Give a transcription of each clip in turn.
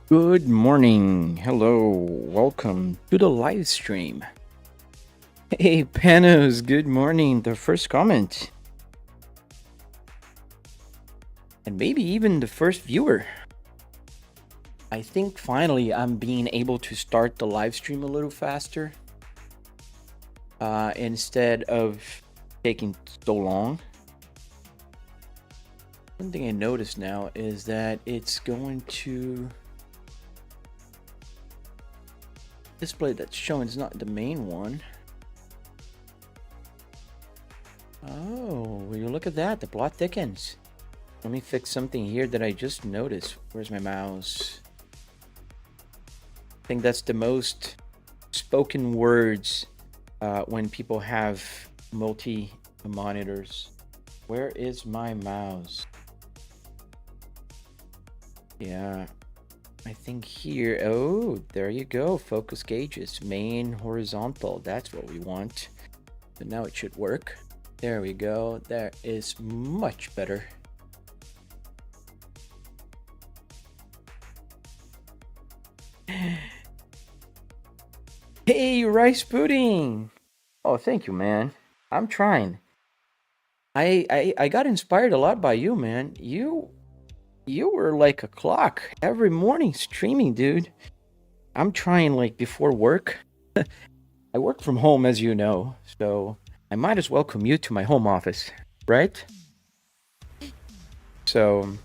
Good morning. Hello. Welcome to the live stream. Hey, Panos. Good morning. The first comment. And maybe even the first viewer. I think finally I'm being able to start the live stream a little faster. Instead of taking so long. One thing I noticed now is that it's going to display that's showing is not the main one. Oh, will you look at that? The plot thickens. Let me fix something here that I just noticed. Where's my mouse? I think that's the most spoken words when people have multi monitors. Where is my mouse? Yeah, I think here. Oh, there you go. Focus gauges, main horizontal. That's what we want. So now it should work. There we go. That is much better. Hey, rice pudding. Oh, thank you, man. I'm trying. I got inspired a lot by you, man. You were like a clock every morning streaming, dude. I'm trying like before work. I work from home, as you know, so I might as well commute to my home office, right? So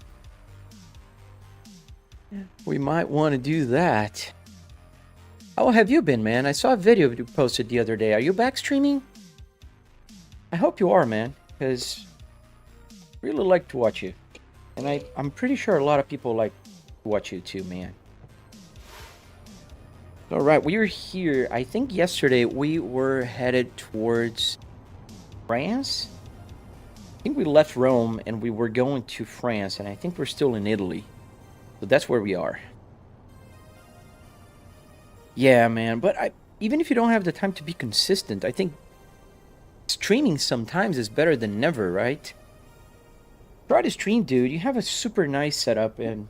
we might want to do that. How have you been, man? I saw a video you posted the other day. Are you back streaming? I hope you are, man, because I really like to watch you. And I'm pretty sure a lot of people like to watch you too, man. All right, we are here. I think yesterday we were headed towards France. I think we left Rome and we were going to France, and I think we're still in Italy. So that's where we are. Yeah, man, but even if you don't have the time to be consistent, I think streaming sometimes is better than never, right? Try to stream, dude. You have a super nice setup and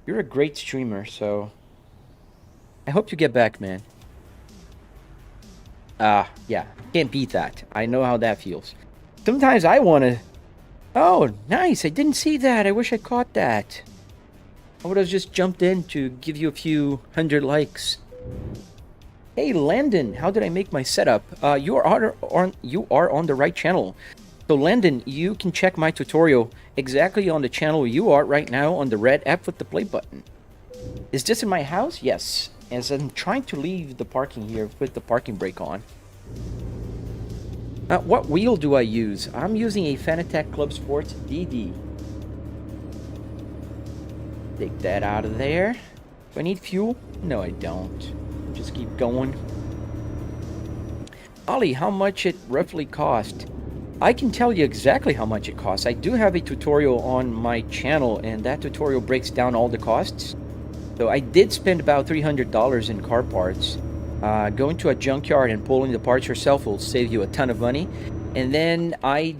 you're a great streamer, so I hope you get back, man. Yeah, can't beat that. I know how that feels. Sometimes I want to... Oh, nice. I didn't see that. I wish I caught that. I would have just jumped in to give you a few hundred likes. Hey, Landon, how did I make my setup? You are on the right channel. So, Landon, you can check my tutorial exactly on the channel you are right now on the red app with the play button. Is this in my house? Yes. As I'm trying to leave the parking here with the parking brake on. What wheel do I use? I'm using a Fanatec Club Sports DD. Take that out of there. Do I need fuel? No, I don't. Just keep going. Ollie, how much it roughly cost? I can tell you exactly how much it costs. I do have a tutorial on my channel, and that tutorial breaks down all the costs. So I did spend about $300 in car parts. Going to a junkyard and pulling the parts yourself will save you a ton of money. And then I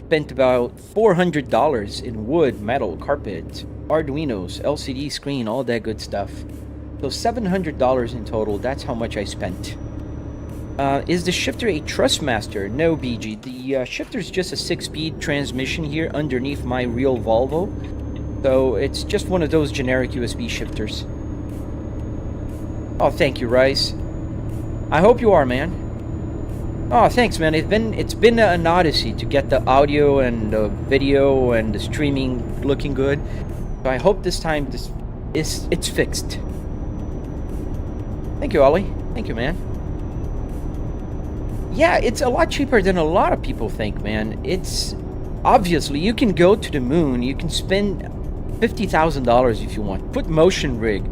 spent about $400 in wood, metal, carpet, Arduinos, LCD screen, all that good stuff. So $700 in total, that's how much I spent. Is the shifter a Trustmaster? No, BG. The shifter is just a 6-speed transmission here underneath my real Volvo. So it's just one of those generic USB shifters. Oh, thank you, Rice. I hope you are, man. Oh, thanks, man. It's been an odyssey to get the audio and the video and the streaming looking good. So I hope this time it's fixed. Thank you, Ollie. Thank you, man. Yeah, it's a lot cheaper than a lot of people think, man. It's obviously you can go to the moon. You can spend $50,000 if you want. Put motion rig,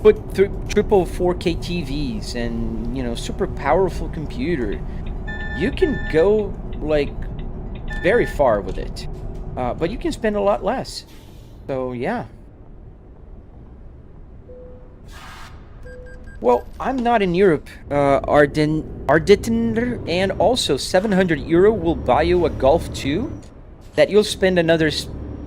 put triple 4K TVs, and super powerful computer. You can go like very far with it, but you can spend a lot less. So yeah. Well, I'm not in Europe, Arditten, and also 700 euro will buy you a Golf 2 that you'll spend another,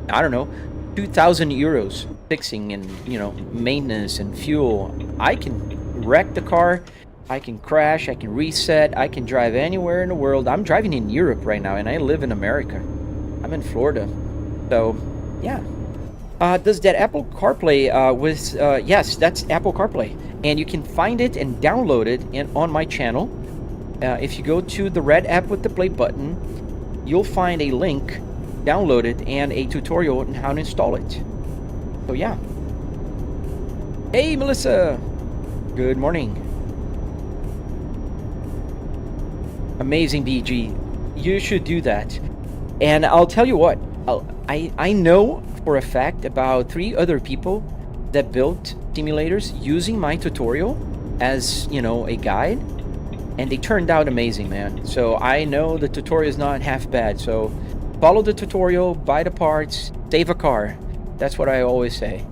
I don't know, 2,000 euros. fixing and, you know, maintenance and fuel. I can wreck the car, I can crash, I can reset, I can drive anywhere in the world. I'm driving in Europe right now, and I live in America. I'm in Florida. So, yeah. Does that Apple CarPlay yes, that's Apple CarPlay. And you can find it and download it on my channel. If you go to the red app with the play button, you'll find a link, download it, and a tutorial on how to install it. So yeah. Hey Melissa! Good morning. Amazing BG. You should do that. And I'll tell you what, I know for a fact about 3 other people that built simulators using my tutorial as, you know, a guide, and they turned out amazing, man. So I know the tutorial is not half bad. So follow the tutorial, buy the parts, save a car. That's what I always say.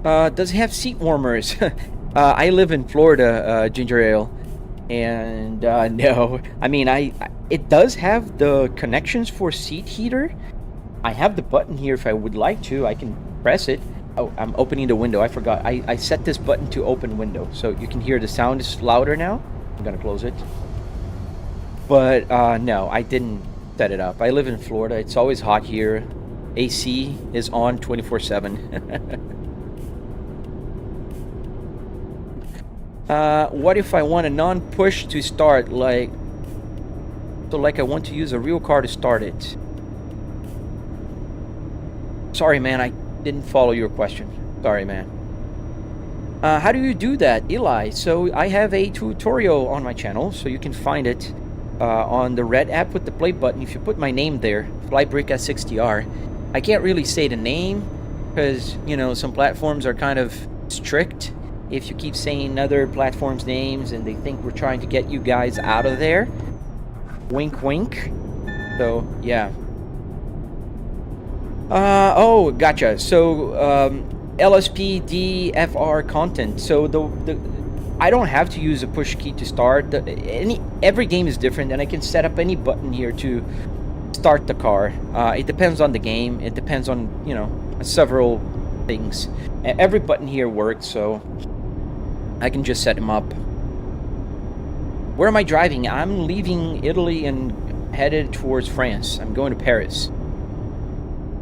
Does it have seat warmers? I live in Florida, Ginger Ale, and no. I mean, it does have the connections for seat heater. I have the button here if I would like to. I can press it. Oh, I'm opening the window. I forgot. I set this button to open window, so you can hear the sound is louder now. I'm gonna close it. But no, I didn't set it up. I live in Florida. It's always hot here. AC is on 24/7. What if I want a non-push to start, like I want to use a real car to start it? Sorry, man, I didn't follow your question. Sorry, man. How do you do that, Eli? So I have a tutorial on my channel, so you can find it on the red app with the play button. If you put my name there, Flybrick S60R, I can't really say the name because, you know, some platforms are kind of strict. If you keep saying other platforms' names and they think we're trying to get you guys out of there. Wink, wink. So, yeah. Oh, gotcha. So, LSP DFR content. So, I don't have to use a push key to start. Every game is different, and I can set up any button here to start the car. It depends on the game. It depends on, you know, several things. Every button here works, so I can just set them up. Where am I driving? I'm leaving Italy and headed towards France. I'm going to Paris.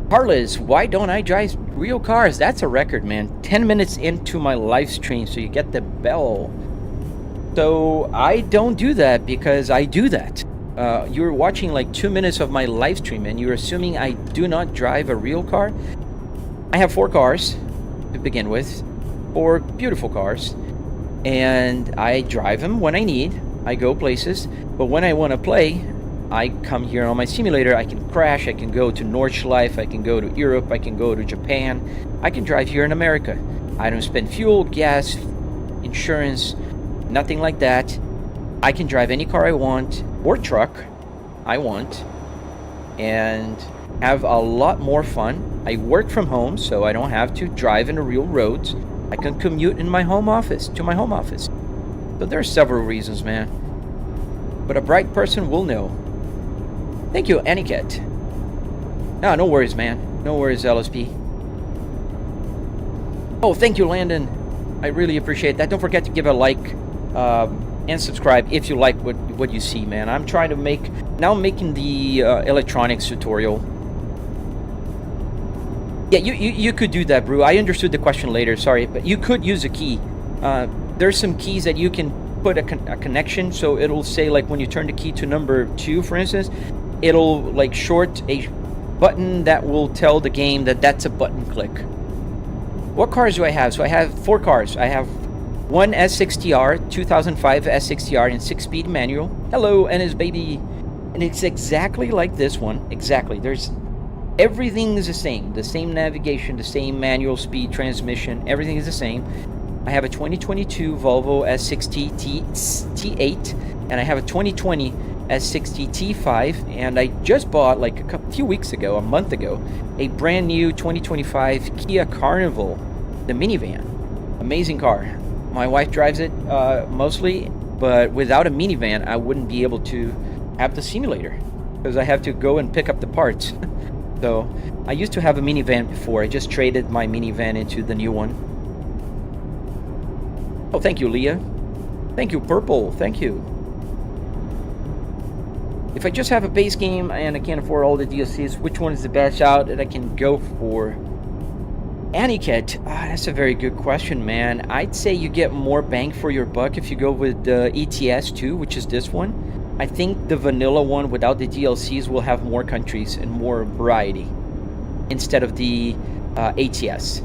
Carlos, why don't I drive real cars? That's a record, man. 10 minutes into my live stream, so you get the bell. So I don't do that because I do that. You're watching like 2 minutes of my live stream and you're assuming I do not drive a real car? I have 4 cars to begin with. 4 beautiful cars. And I drive them when I need. I go places. But when I want to play, I come here on my simulator. I can crash. I can go to Nordschleife. I can go to Europe. I can go to Japan. I can drive here in America. I don't spend fuel, gas, insurance, nothing like that. I can drive any car I want or truck I want and have a lot more fun. I work from home, so I don't have to drive in the real roads. I can commute in my home office, to my home office. So there are several reasons, man. But a bright person will know. Thank you, Aniket. No, no worries, man. No worries, LSP. Oh, thank you, Landon. I really appreciate that. Don't forget to give a like and subscribe if you like what you see, man. I'm trying to make... Now I'm making the electronics tutorial. Yeah, you could do that, Brew. I understood the question later, sorry. But you could use a key. There's some keys that you can put a connection, so it'll say, like, when you turn the key to number 2, for instance, it'll, like, short a button that will tell the game that that's a button click. What cars do I have? So I have 4 cars. I have one S60R, 2005 S60R in 6-speed manual. Hello, and his baby. And it's exactly like this one. Exactly. Everything is the same. The same navigation, the same manual speed transmission. Everything is the same. I have a 2022 Volvo S60 T8, and I have a 2020 S60 T5, and I just bought, like, a few weeks ago, a month ago, a brand new 2025 Kia Carnival, the minivan. Amazing car. My wife drives it mostly, But without a minivan, I wouldn't be able to have the simulator because I have to go and pick up the parts. So I used to have a minivan before. I just traded my minivan into the new one. Oh, thank you, Leah. Thank you, Purple. Thank you. If I just have a base game and I can't afford all the DLCs, which one is the best out that I can go for? Aniket, that's a very good question, man. I'd say you get more bang for your buck if you go with the ETS 2, which is this one. I think the vanilla one without the DLCs will have more countries and more variety instead of the ATS.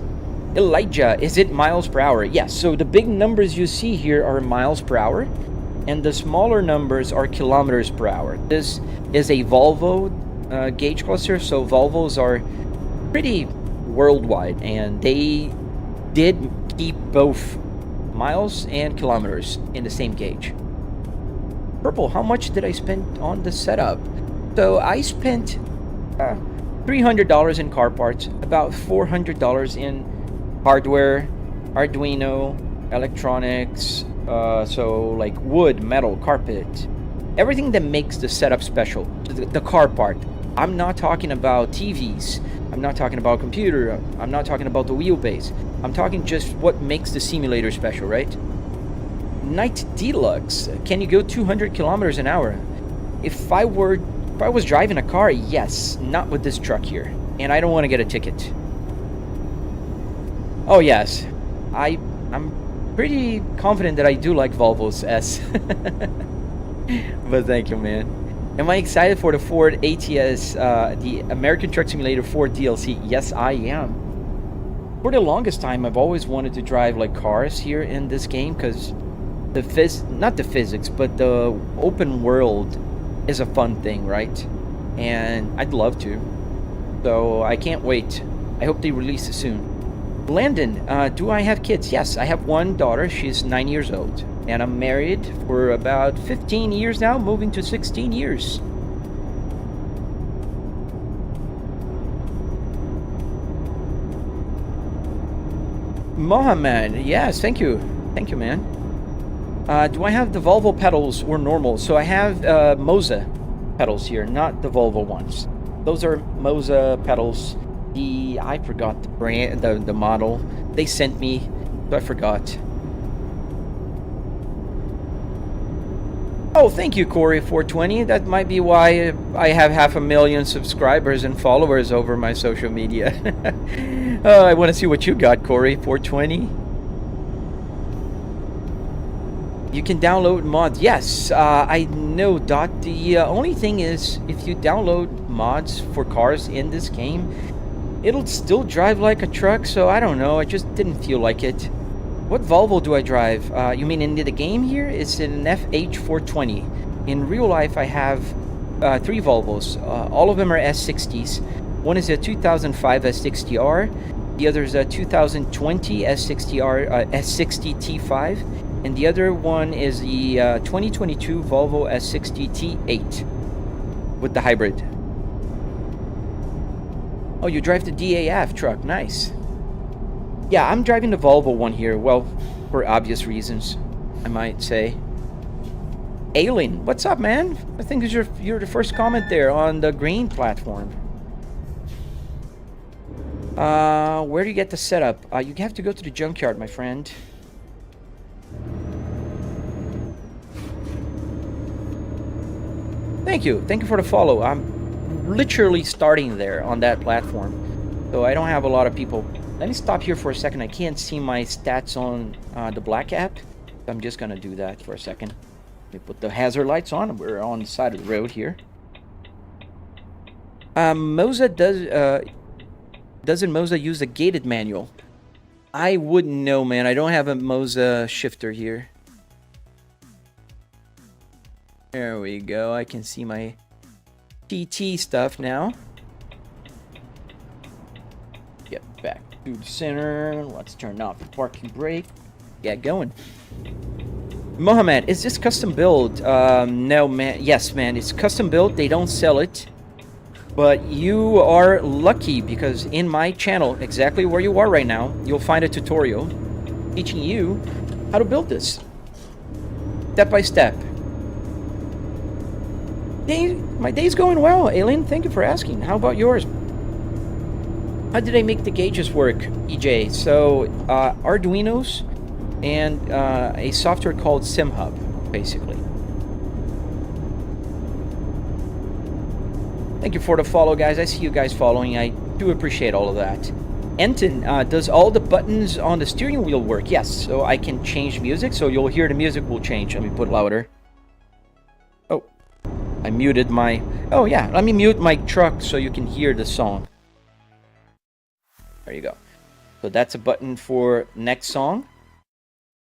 Elijah, is it miles per hour? Yes, so the big numbers you see here are miles per hour, and the smaller numbers are kilometers per hour. This is a Volvo gauge cluster, so Volvos are pretty worldwide, and they did keep both miles and kilometers in the same gauge. Purple, how much did I spend on the setup? So I spent $300 in car parts, about $400 in hardware, Arduino, electronics, so like wood, metal, carpet, everything that makes the setup special. The car part. I'm not talking about TVs. I'm not talking about computer. I'm not talking about the wheelbase. I'm talking just what makes the simulator special, right? Night Deluxe. Can you go 200 kilometers an hour? If I was driving a car, yes. Not with this truck here. And I don't want to get a ticket. Oh, yes. I'm pretty confident that I do like Volvo's S. But thank you, man. Am I excited for the Ford ATS, the American Truck Simulator 4 DLC? Yes, I am. For the longest time, I've always wanted to drive like cars here in this game because not the physics, but the open world is a fun thing, right? And I'd love to. So I can't wait. I hope they release it soon. Landon, do I have kids? Yes, I have one daughter. She's 9 years old. And I'm married for about 15 years now, moving to 16 years. Mohammed, yes, thank you. Thank you, man. Do I have the Volvo pedals or normal? So I have Moza pedals here, not the Volvo ones. Those are Moza pedals. I forgot the brand, the model. They sent me, so I forgot. Oh, thank you, Corey420. That might be why I have 500,000 subscribers and followers over my social media. I want to see what you got, Corey420. You can download mods. Yes, I know, Dot. The only thing is, if you download mods for cars in this game, it'll still drive like a truck, so I don't know. I just didn't feel like it. What Volvo do I drive? You mean in the game here? It's an FH420. In real life, I have 3 Volvos. All of them are S60s. One is a 2005 S60R. The other is a 2020 S60R, S60 T5. And the other one is the 2022 Volvo S60 T8 with the hybrid. Oh, you drive the DAF truck. Nice. Yeah, I'm driving the Volvo one here. Well, for obvious reasons, I might say. Aileen, what's up, man? I think you're the first comment there on the green platform. Where do you get the setup? You have to go to the junkyard, my friend. Thank you for the follow. I'm literally starting there on that platform, so I don't have a lot of people. Let me stop here for a second. I can't see my stats on the black app. I'm just gonna do that for a second. Let me put the hazard lights on. We're on the side of the road here. Moza doesn't Moza use a gated manual? I wouldn't know, man. I don't have a Moza shifter here. There we go. I can see my TT stuff now. Get back to the center. Let's turn off the parking brake. Get going. Mohammed, is this custom build? No, man. Yes, man. It's custom build. They don't sell it. But you are lucky because in my channel, exactly where you are right now, you'll find a tutorial teaching you how to build this. step by step. My day's going well, Alien. Thank you for asking. How about yours? How did I make the gauges work, EJ? So, Arduinos and a software called SimHub, basically. Thank you for the follow, guys. I see you guys following. I do appreciate all of that. Enton, does all the buttons on the steering wheel work? Yes, so I can change music, so you'll hear the music will change. Let me put it louder. Oh, I muted my... Oh, yeah, let me mute my truck so you can hear the song. There you go. So that's a button for next song.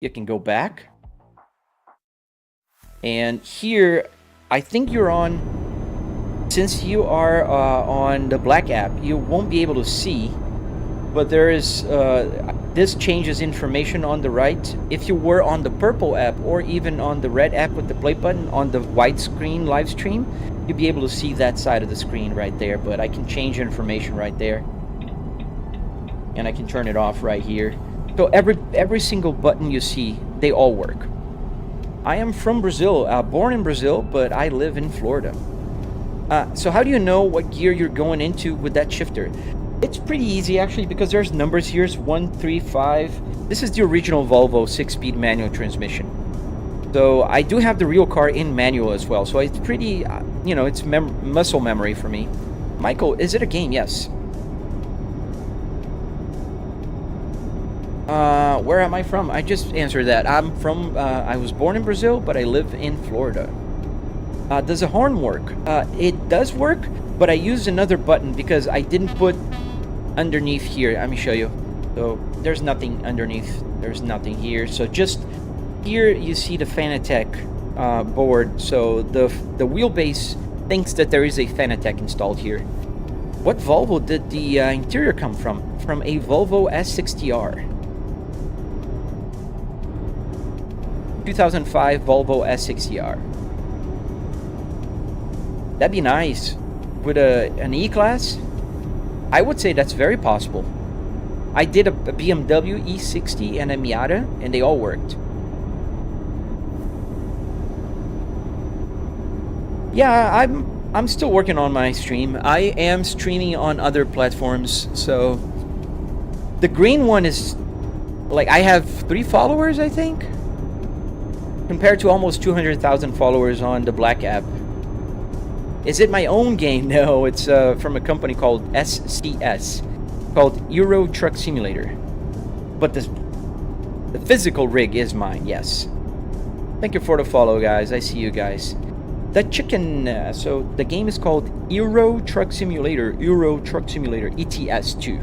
You can go back. And here, I think you're on... Since you are on the black app, you won't be able to see. But there is... this changes information on the right. If you were on the purple app or even on the red app with the play button on the widescreen live stream, you'll be able to see that side of the screen right there. But I can change information right there. And I can turn it off right here. So every single button you see, they all work. I am from Brazil, born in Brazil, but I live in Florida. So how do you know what gear you're going into with that shifter? It's pretty easy actually, because there's numbers here. It's 1, 3, 5. This is the original Volvo 6-speed manual transmission. So I do have the real car in manual as well. So it's pretty, you know, it's muscle memory for me. Michael, is it a game? Yes. Where am I from? I just answered that. I'm from, I was born in Brazil, but I live in Florida. Does the horn work? It does work, but I used another button because I didn't put underneath here. Let me show you. So there's nothing underneath. There's nothing here. So just here you see the Fanatec board. So the wheelbase thinks that there is a Fanatec installed here. What Volvo did the interior come from? From a Volvo S60R. 2005 Volvo S60R. That'd be nice. With an E-Class, I would say that's very possible. I did a BMW E60 and a Miata, and they all worked. Yeah, I'm still working on my stream. I am streaming on other platforms, so the green one is like I have 3 followers, I think, compared to almost 200,000 followers on the black app. Is it my own game? No, it's from a company called SCS, called Euro Truck Simulator. But the physical rig is mine, yes. Thank you for the follow, guys. I see you guys. The chicken, so the game is called Euro Truck Simulator, Euro Truck Simulator, ETS 2.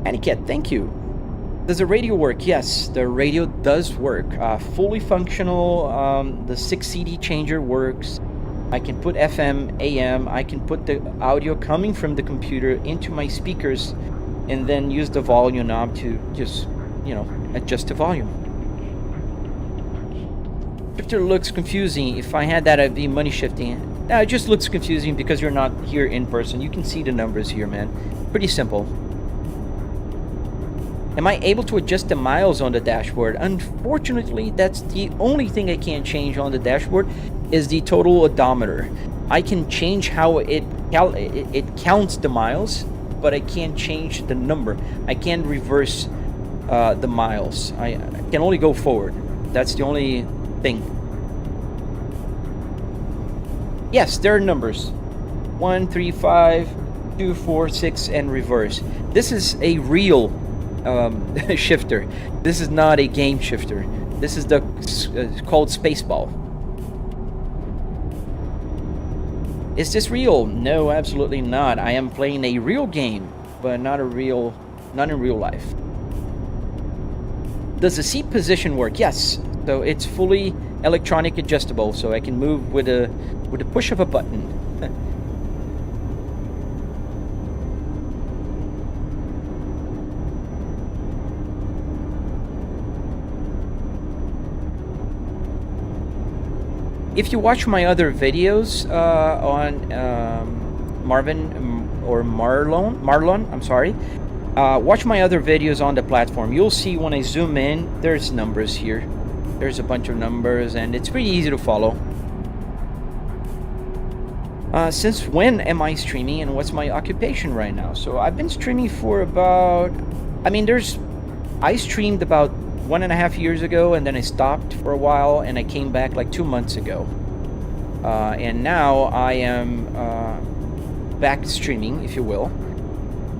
Aniket, thank you. Does the radio work? Yes, the radio does work. Fully functional. The 6 CD changer works. I can put FM, AM. I can put the audio coming from the computer into my speakers and then use the volume knob to just, you know, adjust the volume. Shifter looks confusing. If I had that, I'd be money shifting. No, it just looks confusing because you're not here in person. You can see the numbers here, man. Pretty simple. Am I able to adjust the miles on the dashboard? Unfortunately, that's the only thing I can't change on the dashboard is the total odometer. I can change how it counts the miles, but I can't change the number. I can't reverse the miles. I can only go forward. That's the only thing. Yes, there are numbers. 1, 3, 5, 2, 4, 6, and reverse. This is a real shifter. This is not a game shifter. This is the called Spaceball. Is this real? No, absolutely not. I am playing a real game, but not in real life. Does the seat position work? Yes. So it's fully electronic adjustable, so I can move with a push of a button. If you watch my other videos on Marvin or Marlon, I'm sorry, Watch my other videos on the platform. You'll see when I zoom in, there's numbers here. There's a bunch of numbers, and it's pretty easy to follow. Since when am I streaming, and what's my occupation right now? So I've been streaming for about, I streamed about 1.5 years ago, and then I stopped for a while, and I came back like 2 months ago. And now I am back streaming, if you will.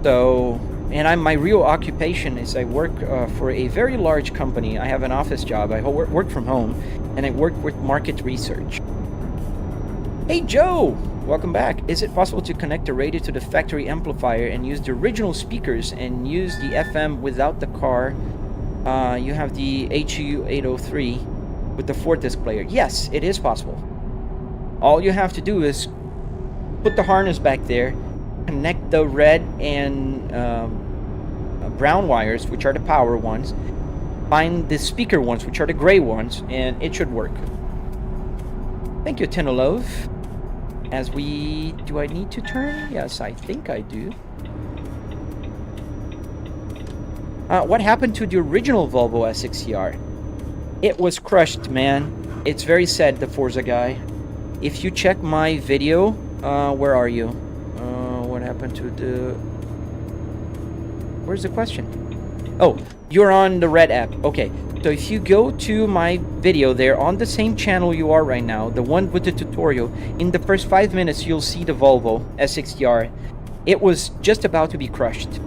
So, and my real occupation is I work for a very large company. I have an office job. I work from home, and I work with market research. Hey Joe, welcome back. Is it possible to connect the radio to the factory amplifier and use the original speakers and use the FM without the car? You have the HU803 with the 4-disc player. Yes, it is possible. All you have to do is put the harness back there, connect the red and brown wires, which are the power ones, find the speaker ones, which are the gray ones, and it should work. Thank you, Tinolov. Do I need to turn? Yes, I think I do. What happened to the original Volvo S60R? It was crushed, man. It's very sad, the Forza guy. If you check my video, where are you? What happened to the... Where's the question? Oh, you're on the red app. Okay, so if you go to my video there on the same channel you are right now, the one with the tutorial, in the first 5 minutes you'll see the Volvo S60R. It was just about to be crushed.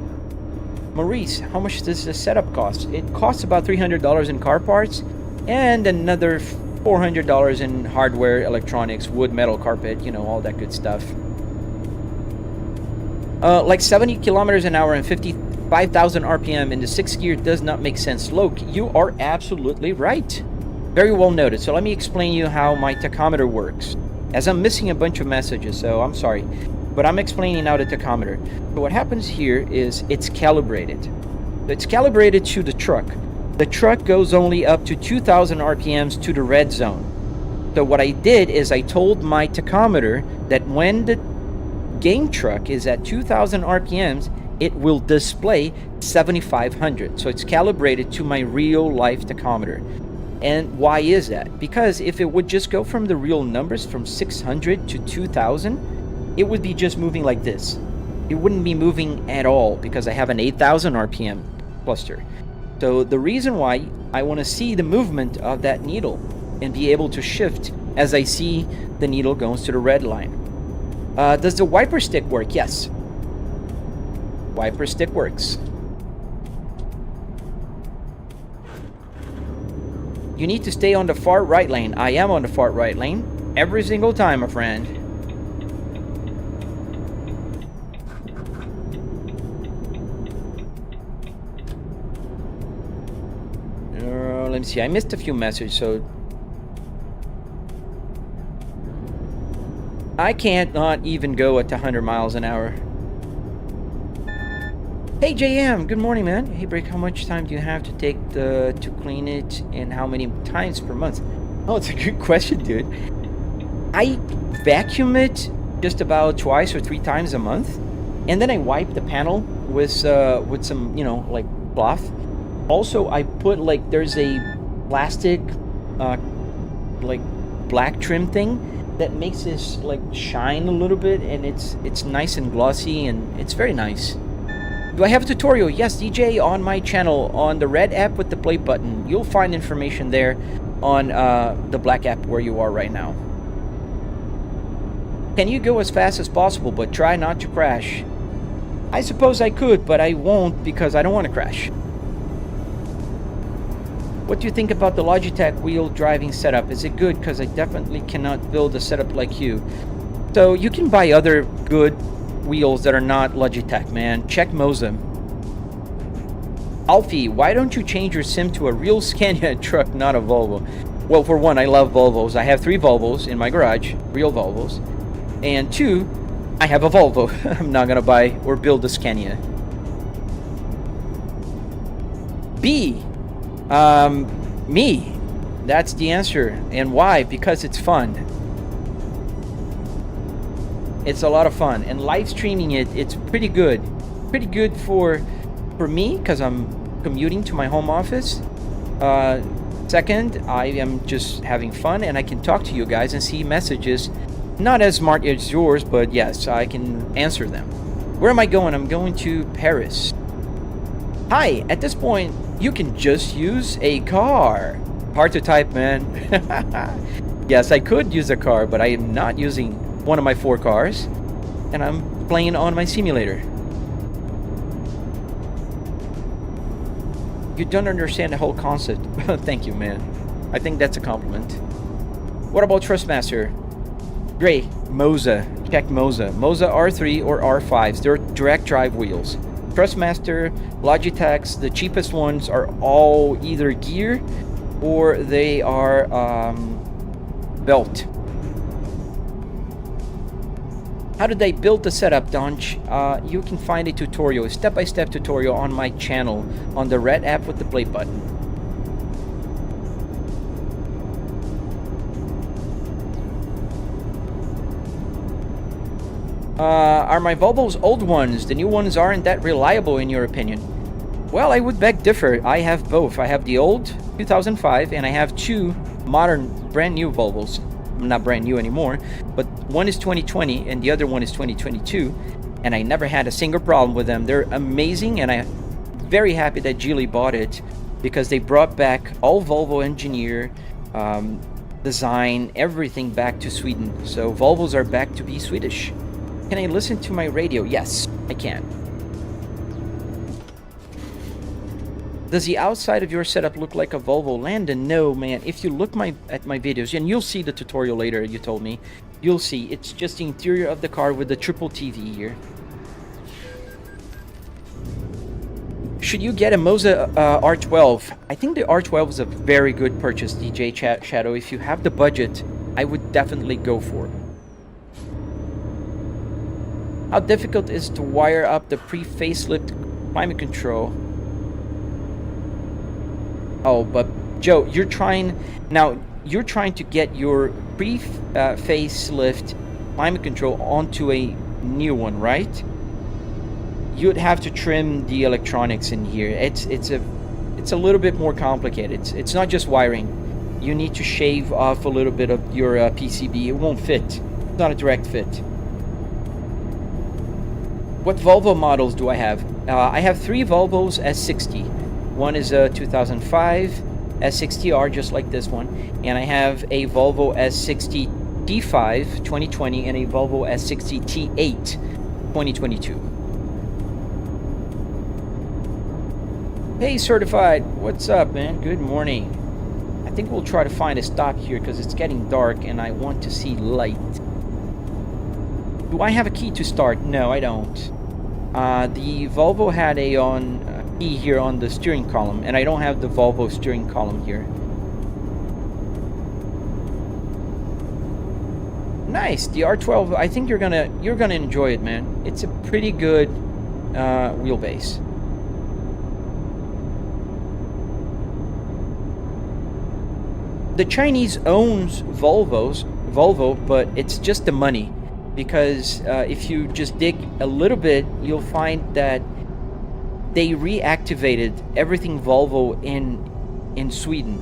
Maurice, how much does the setup cost? It costs about $300 in car parts and another $400 in hardware, electronics, wood, metal, carpet, you know, all that good stuff. Like 70 kilometers an hour and 55,000 RPM in the 6th gear does not make sense. Loke, you are absolutely right. Very well noted. So let me explain you how my tachometer works. As I'm missing a bunch of messages, so I'm sorry. But I'm explaining now the tachometer. So what happens here is it's calibrated. It's calibrated to the truck. The truck goes only up to 2,000 RPMs to the red zone. So what I did is I told my tachometer that when the game truck is at 2,000 RPMs, it will display 7,500. So it's calibrated to my real life tachometer. And why is that? Because if it would just go from the real numbers from 600 to 2,000, it would be just moving like this. It wouldn't be moving at all because I have an 8,000 RPM cluster. So the reason why I want to see the movement of that needle and be able to shift as I see the needle goes to the red line. Does the wiper stick work? Yes. Wiper stick works. You need to stay on the far right lane. I am on the far right lane every single time, my friend. Let me see. I missed a few messages, so I can't not even go at 100 miles an hour. Hey JM, good morning, man. Hey Brick, how much time do you have to take to clean it, and how many times per month? Oh, it's a good question, dude. I vacuum it just about 2 or 3 times a month, and then I wipe the panel with some, you know, like cloth. Also, I put like there's a plastic like black trim thing that makes this like shine a little bit, and it's nice and glossy, and it's very nice. Do I have a tutorial? Yes, DJ, on my channel on the red app with the play button. You'll find information there on the black app where you are right now. Can you go as fast as possible but try not to crash? I suppose I could, but I won't because I don't want to crash. What do you think about the Logitech wheel driving setup? Is it good? Because I definitely cannot build a setup like you. So you can buy other good wheels that are not Logitech, man. Check Moza. Alfie, why don't you change your sim to a real Scania truck, not a Volvo? Well, for one, I love Volvos. I have 3 Volvos in my garage, real Volvos. And 2, I have a Volvo. I'm not gonna buy or build a Scania. B. Me. That's the answer. And why? Because it's fun. It's a lot of fun. And live streaming it's pretty good. Pretty good for for me, because I'm commuting to my home office. Second, I am just having fun and I can talk to you guys and see messages. Not as smart as yours, but yes, I can answer them. Where am I going? I'm going to Paris. Hi, at this point, you can just use a car. Hard to type, man. Yes, I could use a car, but I am not using one of my 4 cars. And I'm playing on my simulator. You don't understand the whole concept. Thank you, man. I think that's a compliment. What about Trustmaster? Great. Moza. Check Moza. Moza R3 or R5s. They're direct drive wheels. Trustmaster, Logitech's, the cheapest ones are all either gear or they are belt. How did I build the setup, Donch? You can find a tutorial, a step-by-step tutorial on my channel on the red app with the play button. Are my Volvos old ones? The new ones aren't that reliable in your opinion? Well, I would beg differ. I have both. I have the old 2005 and I have 2 modern brand new Volvos. Not brand new anymore, but one is 2020 and the other one is 2022, and I never had a single problem with them. They're amazing, and I'm very happy that Geely bought it because they brought back all Volvo engineer, design, everything back to Sweden. So Volvos are back to be Swedish. Can I listen to my radio? Yes, I can. Does the outside of your setup look like a Volvo Landon? No, man. If you look at my videos, and you'll see the tutorial later, you told me, you'll see it's just the interior of the car with the triple TV here. Should you get a Moza R12? I think the R12 is a very good purchase, DJ Shadow. If you have the budget, I would definitely go for it. How difficult is to wire up the pre-facelift climate control? Oh, but Joe, you're trying to get your pre-facelift climate control onto a new one, right? You'd have to trim the electronics in here. It's a little bit more complicated. It's not just wiring. You need to shave off a little bit of your PCB. It won't fit. It's not a direct fit. What Volvo models do I have? I have 3 Volvos S60. One is a 2005 S60R, just like this one, and I have a Volvo S60 T5 2020 and a Volvo S60 T8 2022. Hey, Certified, what's up, man? Good morning. I think we'll try to find a stop here because it's getting dark and I want to see light. Do I have a key to start? No, I don't. The Volvo had a key here on the steering column, and I don't have the Volvo steering column here. Nice, the R12. I think you're gonna enjoy it, man. It's a pretty good wheelbase. The Chinese owns Volvo, but it's just the money. Because if you just dig a little bit, you'll find that they reactivated everything Volvo in Sweden.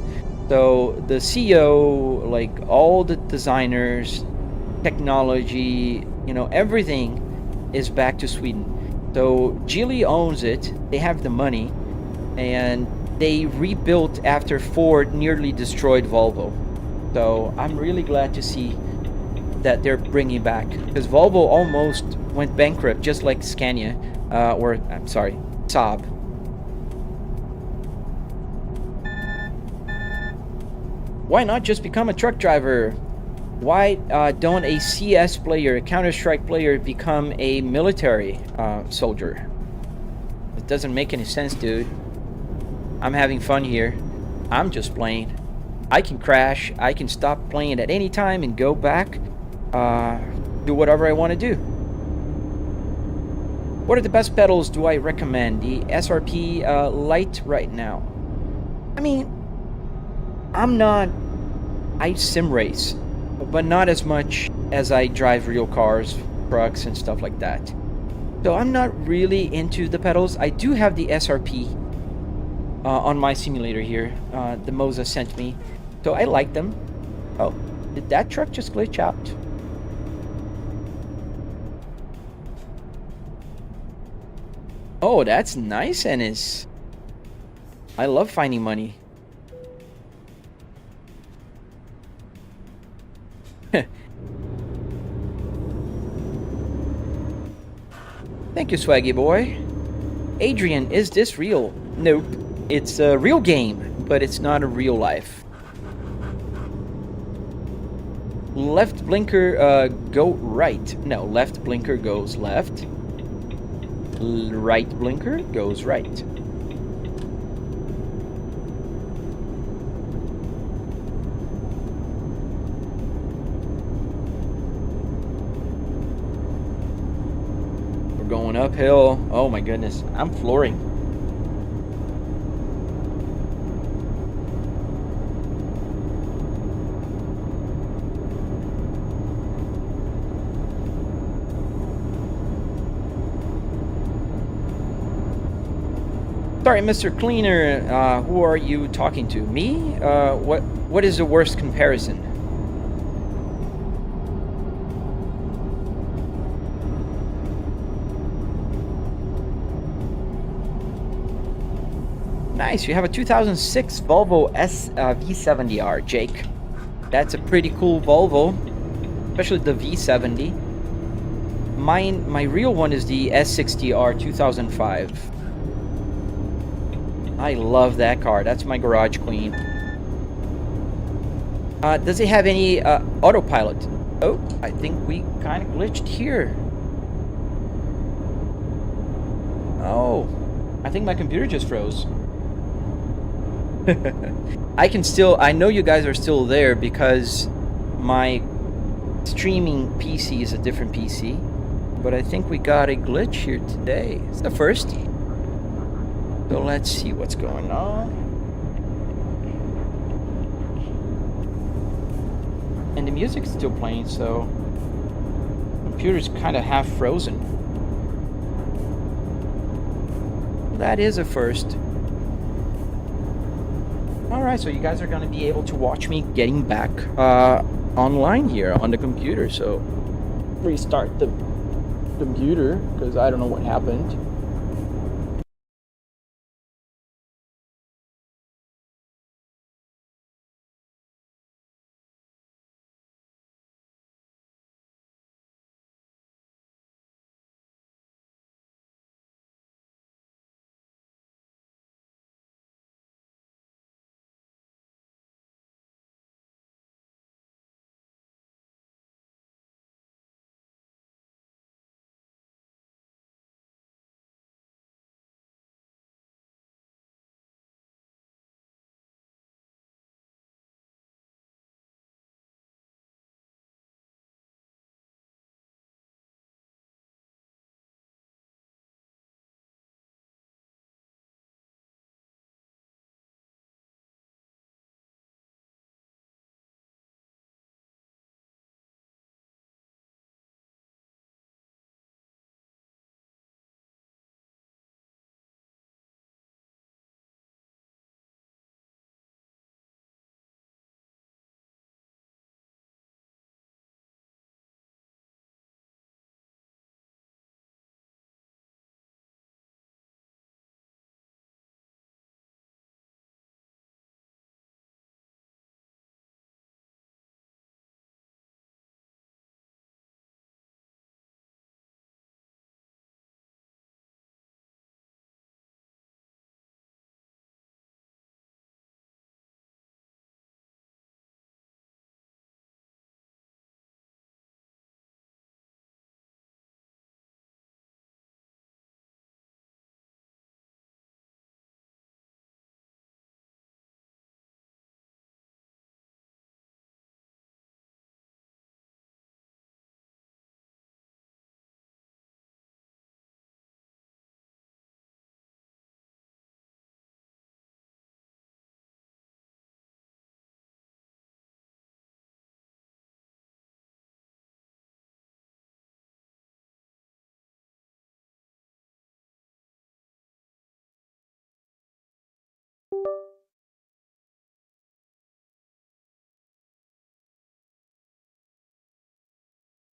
So the CEO, like all the designers, technology, everything is back to Sweden. So Geely owns it. They have the money, and they rebuilt after Ford nearly destroyed Volvo. So I'm really glad to see that they're bringing back, because Volvo almost went bankrupt, just like Scania, Saab. Why not just become a truck driver? Why don't a CS player, a Counter-Strike player, become a military soldier? It doesn't make any sense, dude. I'm having fun here. I'm just playing. I can crash. I can stop playing at any time and go back. Do whatever I want to do. What are the best pedals do I recommend? The SRP Lite right now. I mean, I sim race, but not as much as I drive real cars, trucks, and stuff like that. So I'm not really into the pedals. I do have the SRP on my simulator here. The Moza sent me. So I like them. Oh, did that truck just glitch out? Oh, that's nice, Ennis. I love finding money. Thank you, Swaggy boy. Adrian, is this real? Nope. It's a real game, but it's not a real life. Left blinker, go right. No, left blinker goes left. Right blinker goes right. We're going uphill. Oh my goodness, I'm flooring. Sorry, Mr. Cleaner, who are you talking to? Me? What is the worst comparison? Nice, you have a 2006 Volvo V70R, Jake. That's a pretty cool Volvo, especially the V70. My real one is the S60R 2005. I love that car. That's my garage queen. Does it have any autopilot? Oh, I think we kind of glitched here. Oh, I think my computer just froze. I know you guys are still there because my streaming PC is a different PC. But I think we got a glitch here today. It's the first. So let's see what's going on. And the music's still playing, so computer's kind of half frozen. That is a first. Alright, so you guys are going to be able to watch me getting back online here on the computer. So restart the computer because I don't know what happened.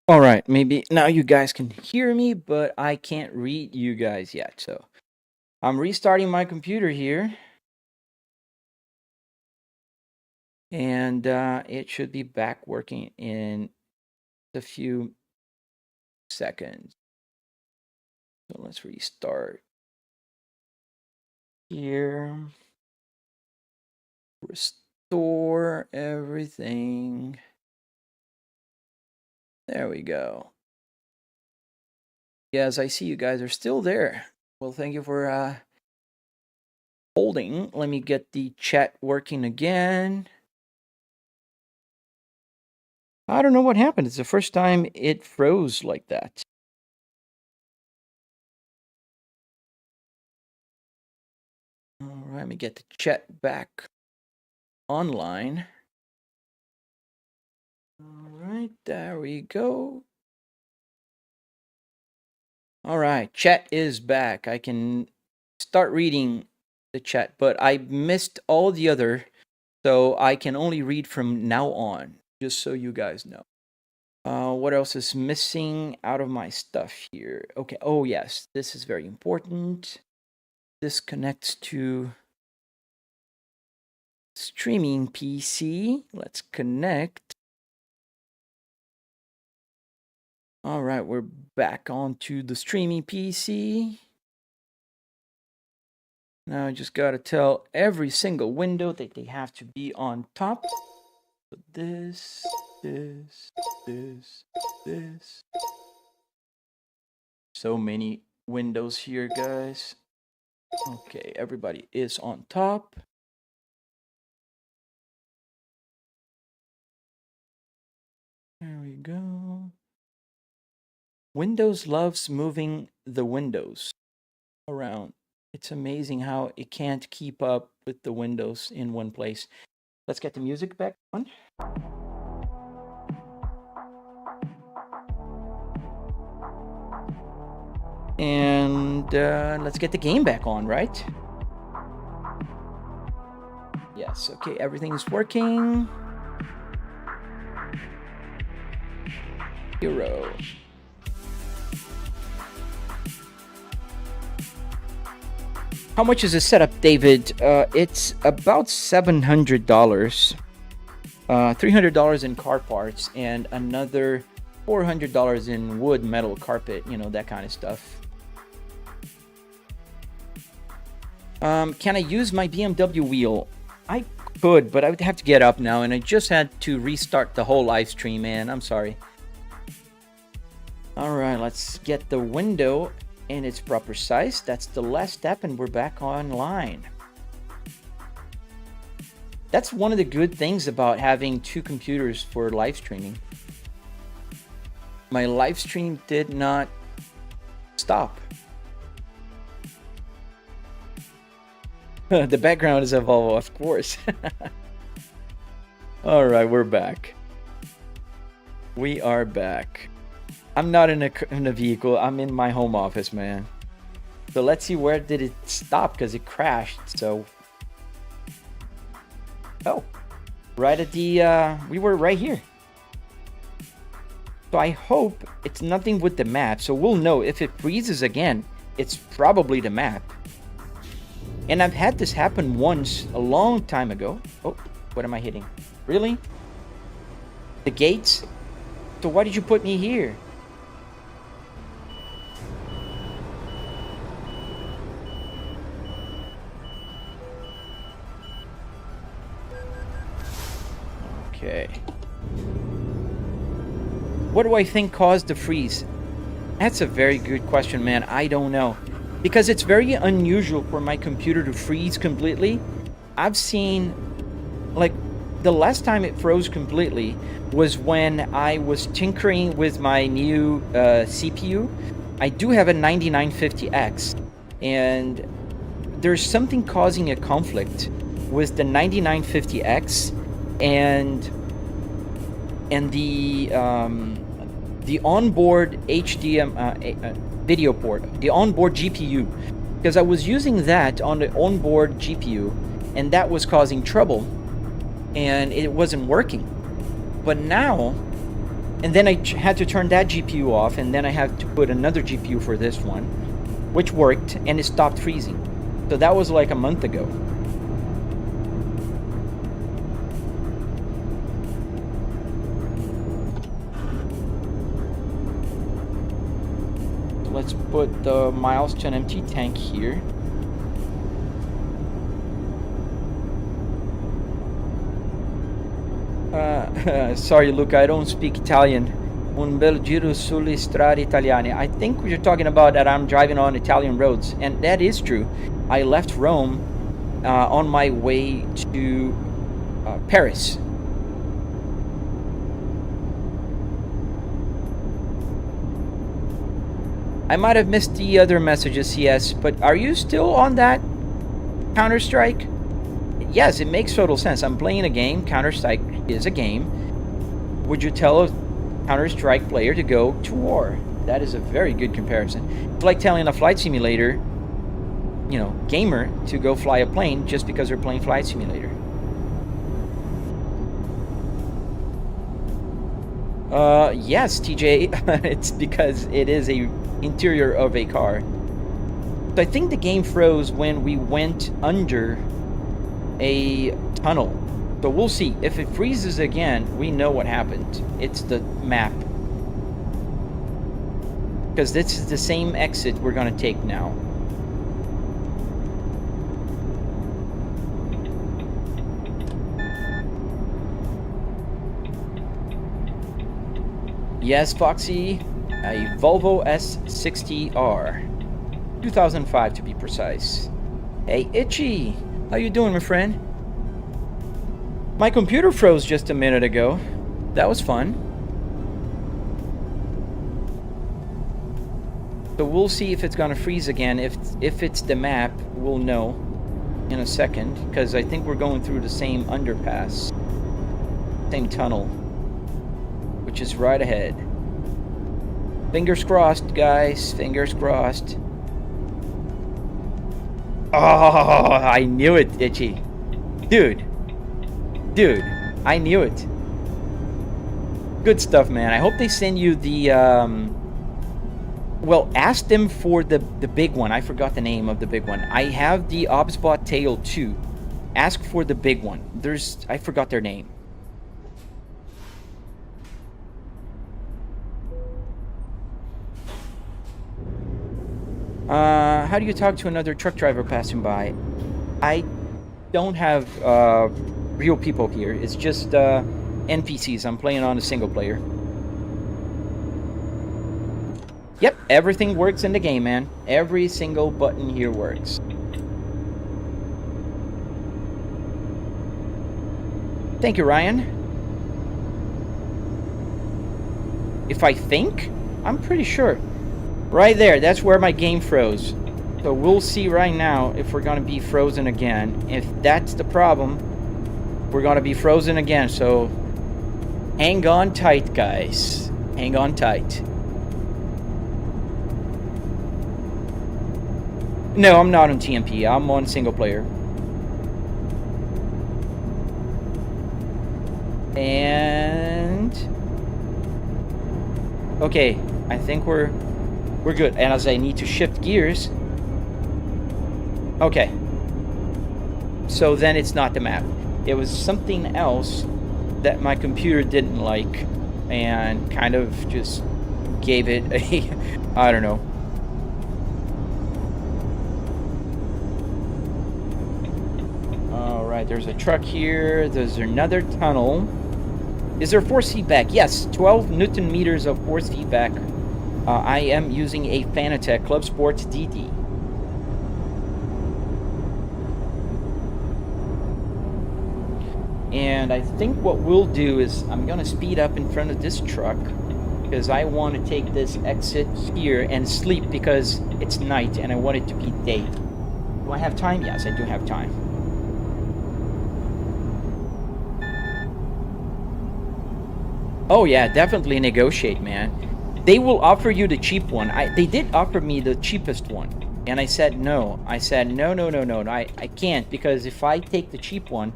All right, maybe now you guys can hear me, but I can't read you guys yet. So I'm restarting my computer here, and it should be back working in a few seconds. So let's restart here. Restore everything. There we go. Yes, I see you guys are still there. Well, thank you for holding. Let me get the chat working again. I don't know what happened. It's the first time it froze like that. All right, let me get the chat back online. All right, there we go. All right, chat is back. I can start reading the chat, but I missed all the other, so I can only read from now on, just so you guys know. What else is missing out of my stuff here? Okay, oh yes, this is very important. This connects to streaming PC. Let's connect. All right, we're back onto the streaming PC. Now I just got to tell every single window that they have to be on top. So this. So many windows here, guys. Okay, everybody is on top. There we go. Windows loves moving the windows around. It's amazing how it can't keep up with the windows in one place. Let's get the music back on. And let's get the game back on, right? Yes, okay, everything is working. Hero. How much is the setup, David? It's about $700. $300 in car parts and another $400 in wood, metal, carpet, you know, that kind of stuff. Can I use my BMW wheel? I could, but I would have to get up now, and I just had to restart the whole live stream, man. I'm sorry. All right, let's get the window in its proper size. That's the last step, and we're back online. That's one of the good things about having two computers for live streaming. My live stream did not stop. The background is a Volvo, of course. All right, we're back. We are back. I'm not in a vehicle. I'm in my home office, man. So let's see, where did it stop? Because it crashed. So, oh, right at the we were right here. So I hope it's nothing with the map. So we'll know if it freezes again. It's probably the map. And I've had this happen once a long time ago. Oh, what am I hitting? Really? The gates? So why did you put me here? Okay. What do I think caused the freeze? That's a very good question, man. I don't know. Because it's very unusual for my computer to freeze completely. I've seen, like, the last time it froze completely was when I was tinkering with my new CPU. I do have a 9950X, and there's something causing a conflict with the 9950X and the onboard HDMI video port, the onboard GPU, because I was using that on the onboard GPU, and that was causing trouble, and it wasn't working. But now And then I had to turn that GPU off, and then I had to put another GPU for this one, which worked, and it stopped freezing. So that was like a month ago. So let's put the miles to an empty tank here. Sorry, Luca, I don't speak Italian. Un bel giro sulle strade italiane. I think you're talking about that I'm driving on Italian roads, and that is true. I left Rome on my way to Paris. I might have missed the other messages, yes, but are you still on that Counter-Strike? Yes, it makes total sense. I'm playing a game. Counter-Strike is a game. Would you tell a Counter-Strike player to go to war? That is a very good comparison. It's like telling a flight simulator, you know, gamer to go fly a plane just because they're playing Flight Simulator. Yes, TJ. It's because it is a interior of a car. So I think the game froze when we went under a tunnel. So we'll see. If it freezes again, we know what happened. It's the map. Because this is the same exit we're going to take now. Yes, Foxy. A Volvo S60R. 2005 to be precise. Hey, Itchy. How you doing, my friend? My computer froze just a minute ago. That was fun. So we'll see if it's gonna freeze again. If it's the map, we'll know in a second, because I think we're going through the same underpass, same tunnel, which is right ahead. Fingers crossed, guys. Fingers crossed. Oh, I knew it, Itchy. Dude, I knew it. Good stuff, man. I hope they send you the, well, ask them for the big one. I forgot the name of the big one. I have the Obsbot Tail 2. Ask for the big one. I forgot their name. How do you talk to another truck driver passing by? I don't have real people here. It's just NPCs. I'm playing on a single player. Yep, everything works in the game, man. Every single button here works. Thank you, Ryan. If I think, I'm pretty sure. Right there, that's where my game froze. So we'll see right now if we're gonna be frozen again. If that's the problem, we're gonna be frozen again. So hang on tight, guys. Hang on tight. No, I'm not on TMP. I'm on single player. And okay, I think we're good. And as I need to shift gears. Okay. So then it's not the map. It was something else that my computer didn't like and kind of just gave it a I don't know. Alright, there's a truck here. There's another tunnel. Is there force feedback? Yes, 12 Newton meters of force feedback. I am using a Fanatec Club Sport DD. And I think what we'll do is I'm going to speed up in front of this truck because I want to take this exit here and sleep because it's night and I want it to be day. Do I have time? Yes, I do have time. Oh yeah, definitely negotiate, man. They will offer you the cheap one. They did offer me the cheapest one. And I said no. I said no. I can't, because if I take the cheap one,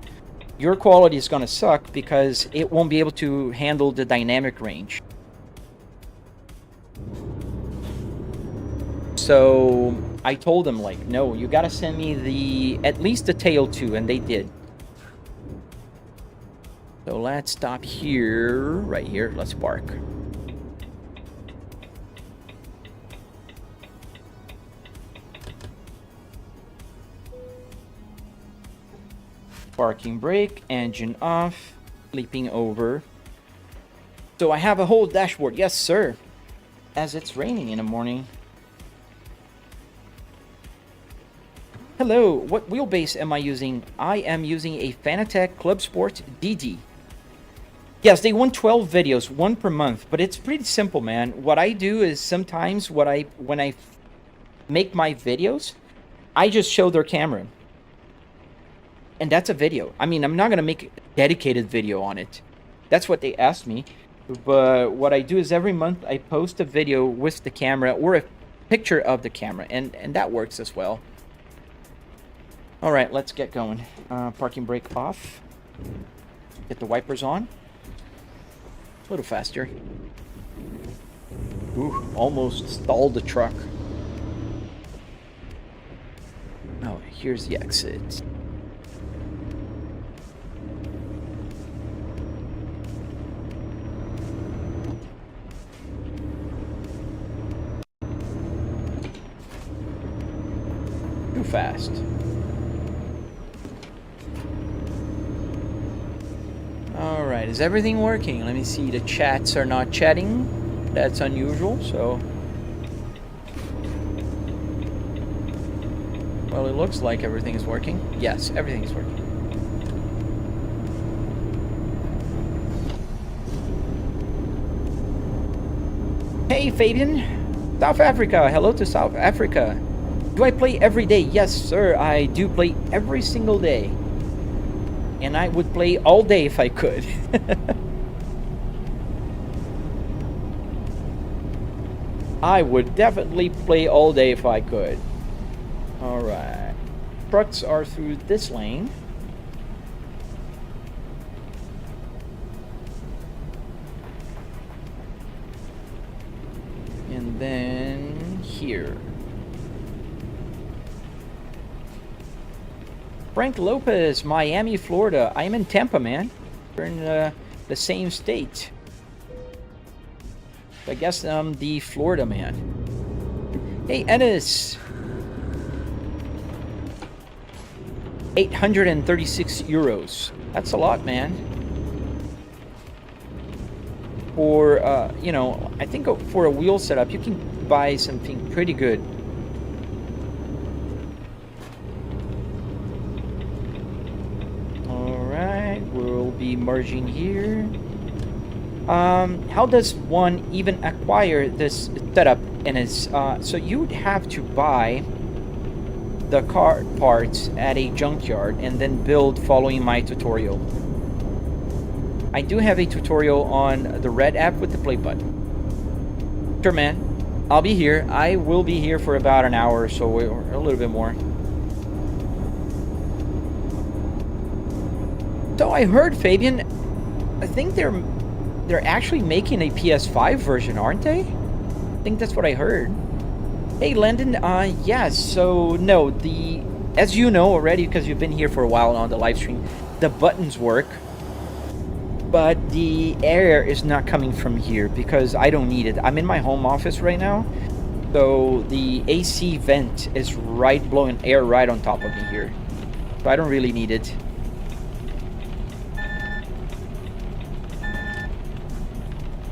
your quality is going to suck because it won't be able to handle the dynamic range. So I told them, like, no, you gotta send me at least the tail too, and they did. So let's stop here, right here. Let's park. Parking brake, engine off, flipping over. So I have a whole dashboard. Yes, sir. As it's raining in the morning. Hello, what wheelbase am I using? I am using a Fanatec Club Sport DD. Yes, they want 12 videos, one per month, but it's pretty simple, man. What I do is sometimes when I make my videos, I just show their camera. And that's a video. I mean, I'm not going to make a dedicated video on it. That's what they asked me. But what I do is every month I post a video with the camera or a picture of the camera. And that works as well. All right, let's get going. Parking brake off. Get the wipers on. A little faster. Ooh, almost stalled the truck. Oh, here's the exit. Too fast. All right, is everything working? Let me see. The chats are not chatting. That's unusual, so. Well, it looks like everything is working. Yes, everything is working. Hey, Fabian. South Africa. Hello to South Africa. Do I play every day? Yes, sir. I do play every single day. And I would play all day if I could. I would definitely play all day if I could. Alright. Trucks are through this lane. And then here. Frank Lopez, Miami, Florida. I am in Tampa, man. We're in the same state. I guess I'm the Florida man. Hey, Ennis. 836 euros. That's a lot, man. For, you know, I think for a wheel setup, you can buy something pretty good. Be merging here. How does one even acquire this setup? And it's so you would have to buy the car parts at a junkyard and then build following my tutorial. I do have a tutorial on the red app with the play button. Sure, man. I'll be here. I will be here for about an hour or so, or a little bit more. So I heard, Fabian, I think they're actually making a PS5 version, aren't they? I think that's what I heard. Hey, Landon, yes, so no, as you know already, because you've been here for a while on the live stream, the buttons work, but the air is not coming from here because I don't need it. I'm in my home office right now, so the AC vent is blowing air right on top of me here, so I don't really need it.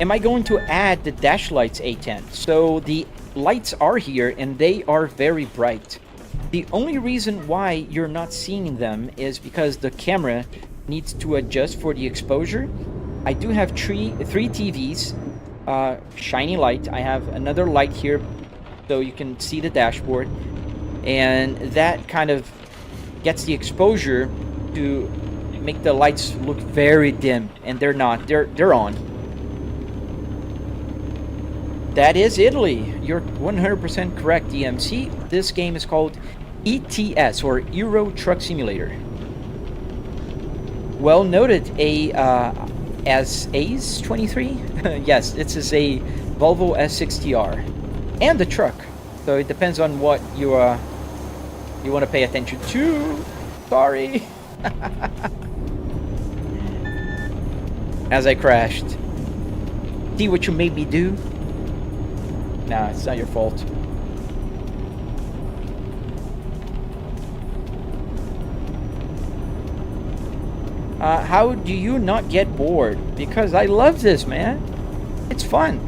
Am I going to add the dash lights, A10? So the lights are here and they are very bright. The only reason why you're not seeing them is because the camera needs to adjust for the exposure. I do have three TVs, shiny light. I have another light here so you can see the dashboard. And that kind of gets the exposure to make the lights look very dim. And they're not, they're on. That is Italy. You're 100% correct, DMC. This game is called ETS, or Euro Truck Simulator. Well noted, as ACE 23? Yes, this is a Volvo S60R. And the truck. So it depends on what you want to pay attention to. Sorry. As I crashed. See what you made me do? Nah, it's not your fault. How do you not get bored? Because I love this, man. It's fun.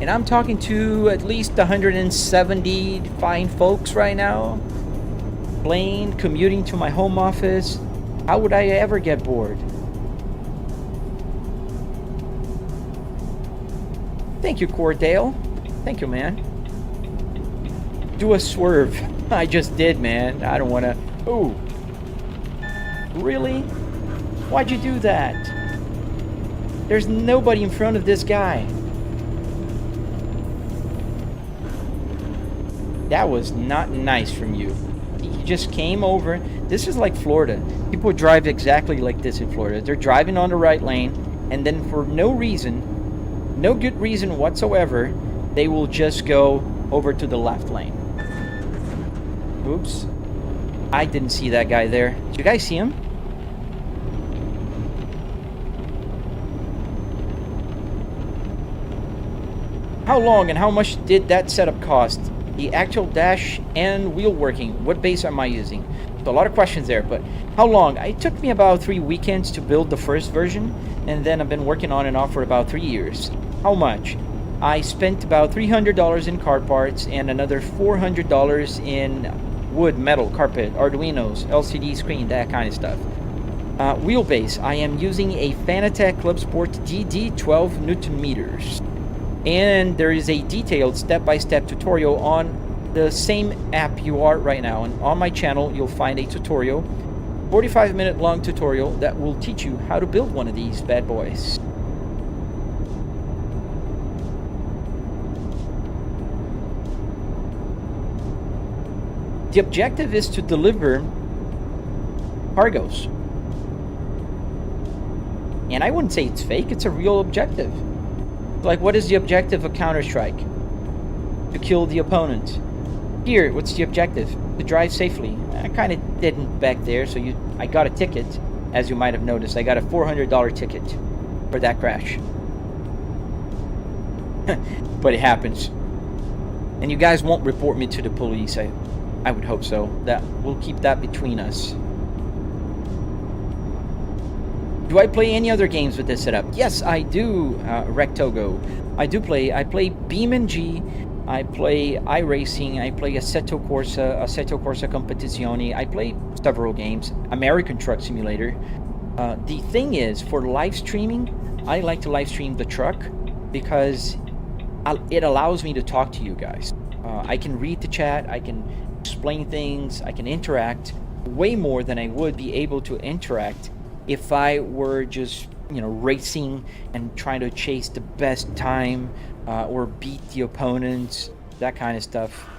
And I'm talking to at least 170 fine folks right now. Playing, commuting to my home office. How would I ever get bored? Thank you, Cordale. Thank you, man. Do a swerve. I just did, man. I don't want to... Ooh. Really? Why'd you do that? There's nobody in front of this guy. That was not nice from you. He just came over. This is like Florida. People drive exactly like this in Florida. They're driving on the right lane, and then for no reason, no good reason whatsoever, they will just go over to the left lane. Oops. I didn't see that guy there. Did you guys see him? How long and how much did that setup cost? The actual dash and wheel working. What base am I using? So a lot of questions there, but how long? It took me about 3 weekends to build the first version, and then I've been working on and off for about 3 years. How much? I spent about $300 in car parts and another $400 in wood, metal, carpet, Arduinos, LCD screen, that kind of stuff. Wheelbase. I am using a Fanatec Club Sport DD 12 Newton meters. And there is a detailed step-by-step tutorial on the same app you are right now. And on my channel, you'll find a tutorial, 45-minute long tutorial that will teach you how to build one of these bad boys. The objective is to deliver cargoes. And I wouldn't say it's fake, it's a real objective. Like, what is the objective of Counter-Strike? To kill the opponent. Here, what's the objective? To drive safely. I kind of didn't back there, so I got a ticket. As you might have noticed, I got a $400 ticket for that crash. But it happens. And you guys won't report me to the police. I would hope so. That we'll keep that between us. Do I play any other games with this setup? Yes, I do, Rectogo. I play BeamNG, I play iRacing, I play Assetto Corsa Competizione, I play several games, American Truck Simulator. The thing is, for live streaming, I like to live stream the truck because it allows me to talk to you guys. I can read the chat, I can explain things, I can interact way more than I would be able to interact if I were just, racing and trying to chase the best time or beat the opponents, that kind of stuff.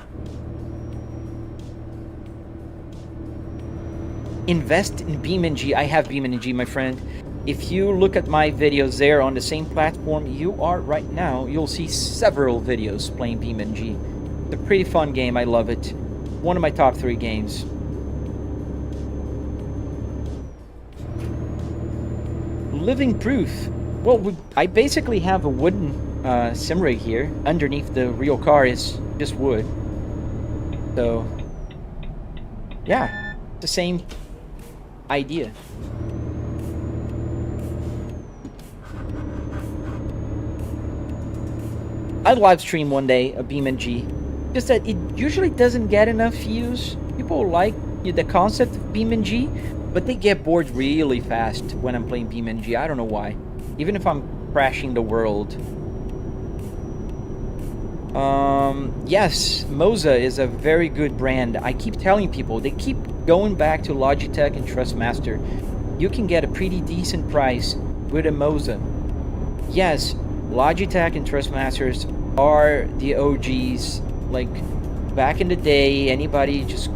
Invest in BeamNG. I have BeamNG, my friend. If you look at my videos there on the same platform you are right now, you'll see several videos playing BeamNG. It's a pretty fun game. I love it. One of my top 3 games. Living proof. Well, I basically have a wooden sim rig here. Underneath the real car is just wood. So, yeah, it's the same idea. I'd live stream one day a BeamNG. Just that it usually doesn't get enough views. People like the concept of BeamNG, but they get bored really fast when I'm playing BeamNG. I don't know why. Even if I'm crashing the world. Yes, Moza is a very good brand. I keep telling people, they keep going back to Logitech and Trustmaster. You can get a pretty decent price with a Moza. Yes, Logitech and Trustmasters are the OGs. Like, back in the day, anybody just,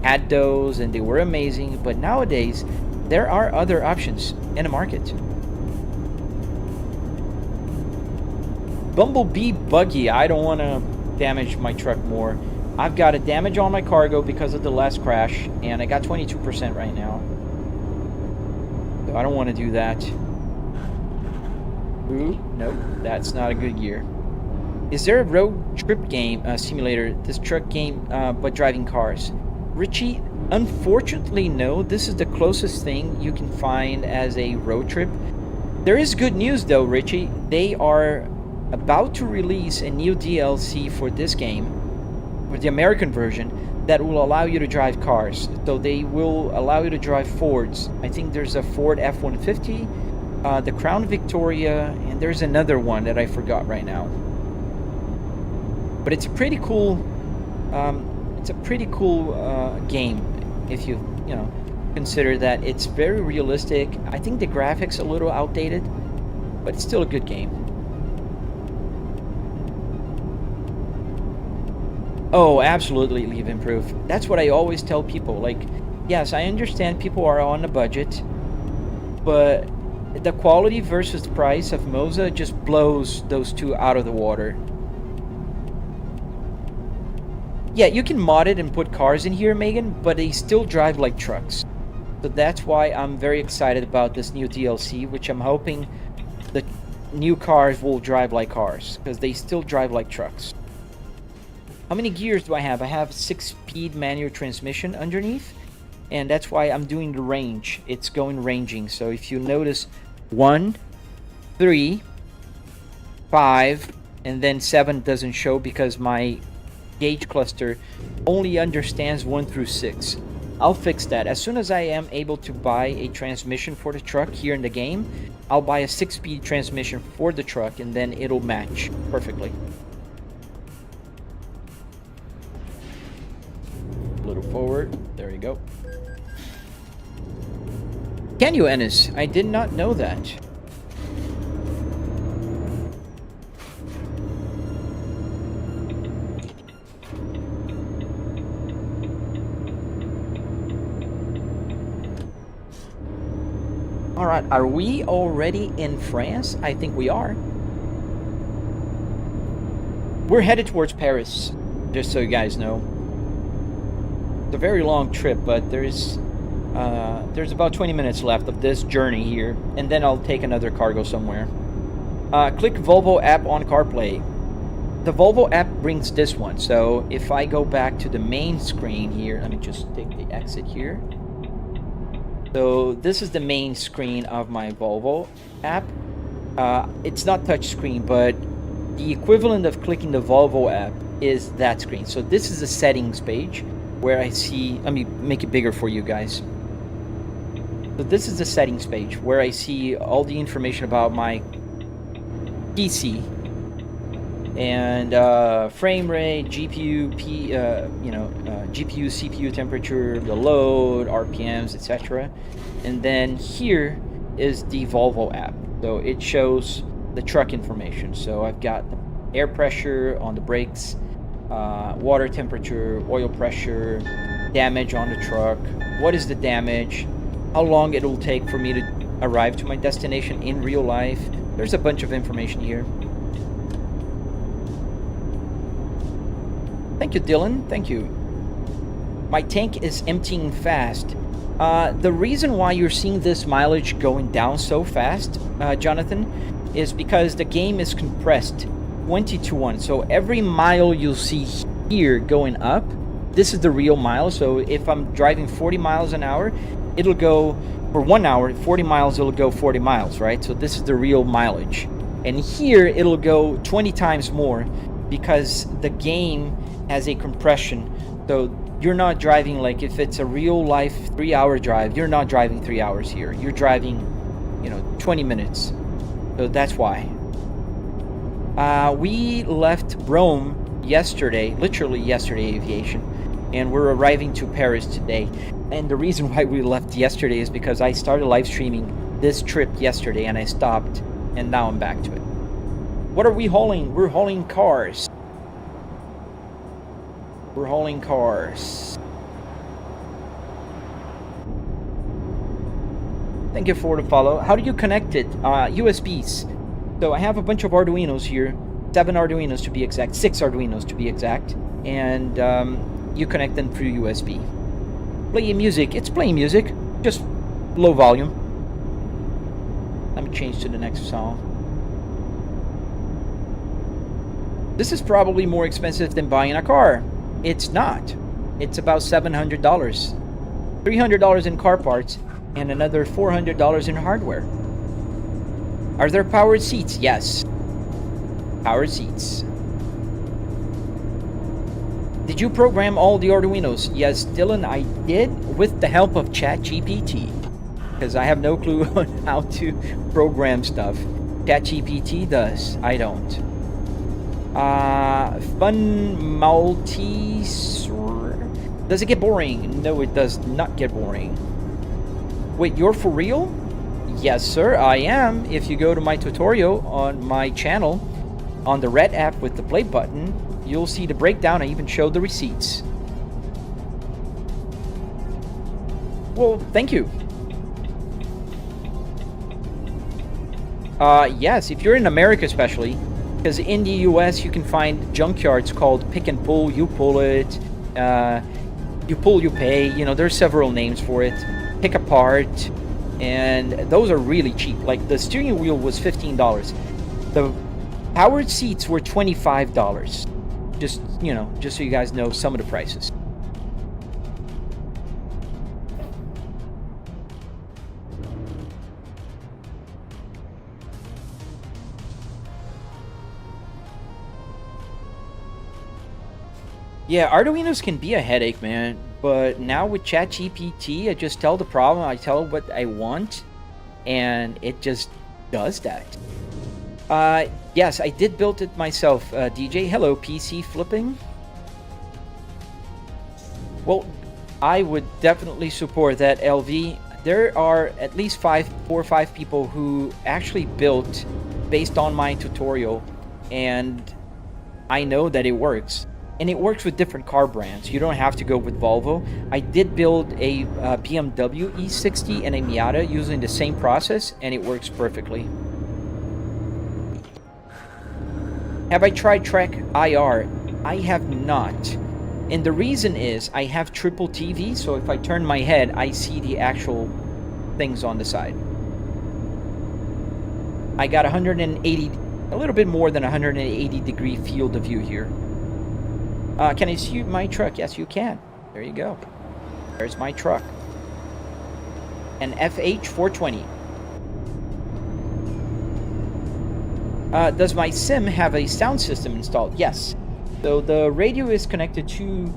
had those and they were amazing. But nowadays, there are other options in the market. Bumblebee Buggy. I don't want to damage my truck more. I've got a damage on my cargo because of the last crash, and I got 22% right now. So I don't want to do that. Ooh, nope, that's not a good gear. Is there a road trip game, simulator, this truck game, but driving cars? Richie, unfortunately, no. This is the closest thing you can find as a road trip. There is good news, though, Richie. They are about to release a new DLC for this game, for the American version, that will allow you to drive cars. So they will allow you to drive Fords. I think there's a Ford F-150, the Crown Victoria, and there's another one that I forgot right now. But it's a pretty cool, game if you consider that it's very realistic. I think the graphics a little outdated, but it's still a good game. Oh, absolutely, leave improve. That's what I always tell people. Like, yes, I understand people are on a budget, but the quality versus the price of Moza just blows those two out of the water. Yeah, you can mod it and put cars in here, Megan, but they still drive like trucks. So that's why I'm very excited about this new DLC, which I'm hoping the new cars will drive like cars, because they still drive like trucks. How many gears do I have? I have 6-speed manual transmission underneath, and that's why I'm doing the range. It's going ranging. So if you notice, 1, 3, 5, and then 7 doesn't show because my gauge cluster only understands 1 through 6. I'll fix that. As soon as I am able to buy a transmission for the truck here in the game, I'll buy a 6-speed transmission for the truck, and then it'll match perfectly. A little forward. There you go. Can you, Ennis? I did not know that. Alright, are we already in France? I think we are. We're headed towards Paris, just so you guys know. It's a very long trip, but there's about 20 minutes left of this journey here, and then I'll take another cargo somewhere. Click Volvo app on CarPlay. The Volvo app brings this one, so if I go back to the main screen here, let me just take the exit here. So this is the main screen of my Volvo app. It's not touch screen, but the equivalent of clicking the Volvo app is that screen. So this is the settings page where I see, let me make it bigger for you guys. So this is the settings page where I see all the information about my PC and frame rate, GPU, GPU, CPU temperature, the load, RPMs, etc. And then here is the Volvo app. So it shows the truck information. So I've got the air pressure on the brakes, water temperature, oil pressure, damage on the truck, what is the damage, how long it will take for me to arrive to my destination in real life. There's a bunch of information here. Thank you, Dylan. Thank you. My tank is emptying fast. The reason why you're seeing this mileage going down so fast, Jonathan, is because the game is compressed 20-1. So every mile you'll see here going up, this is the real mile. So if I'm driving 40 miles an hour, it'll go for 1 hour, 40 miles, it'll go 40 miles, right? So this is the real mileage. And here it'll go 20 times more because the game has a compression. So you're not driving, like if it's a real life 3-hour drive, you're not driving 3 hours here. You're driving, 20 minutes. So that's why. We left Rome yesterday, literally yesterday, aviation, and we're arriving to Paris today. And the reason why we left yesterday is because I started live streaming this trip yesterday and I stopped, and now I'm back to it. What are we hauling? We're hauling cars. We're hauling cars. Thank you for the follow. How do you connect it? USBs. So I have a bunch of Arduinos here, 7 Arduinos to be exact, 6 Arduinos to be exact, and you connect them through USB. Playing music, it's playing music, just low volume. Let me change to the next song. This is probably more expensive than buying a car. It's not. It's about $700. $300 in car parts and another $400 in hardware. Are there powered seats? Yes. Powered seats. Did you program all the Arduinos? Yes, Dylan, I did with the help of ChatGPT. Because I have no clue on how to program stuff. ChatGPT does. I don't. Fun Maltese. Does it get boring? No, it does not get boring. Wait, you're for real? Yes, sir, I am. If you go to my tutorial on my channel, on the red app with the play button, you'll see the breakdown. I even showed the receipts. Well, thank you. Yes, if you're in America especially, because in the US you can find junkyards called pick and pull, you pull it, you pull, you pay, you know, there's several names for it, pick apart, and those are really cheap. Like the steering wheel was $15. The powered seats were $25. Just, you know, just so you guys know some of the prices. Yeah, Arduinos can be a headache, man. But now with ChatGPT, I just tell the problem, I tell what I want, and it just does that. Yes, I did build it myself, DJ. Hello, PC flipping. Well, I would definitely support that, LV. There are at least 4 or 5 people who actually built based on my tutorial, and I know that it works. And it works with different car brands. You don't have to go with Volvo. I did build a BMW E60 and a Miata using the same process, and it works perfectly. Have I tried Trek IR? I have not. And the reason is I have triple TV, so if I turn my head, I see the actual things on the side. I got 180, a little bit more than 180 degree field of view here. Can I see my truck? Yes, you can. There you go. There's my truck. An FH420. Does my sim have a sound system installed? Yes. So the radio is connected to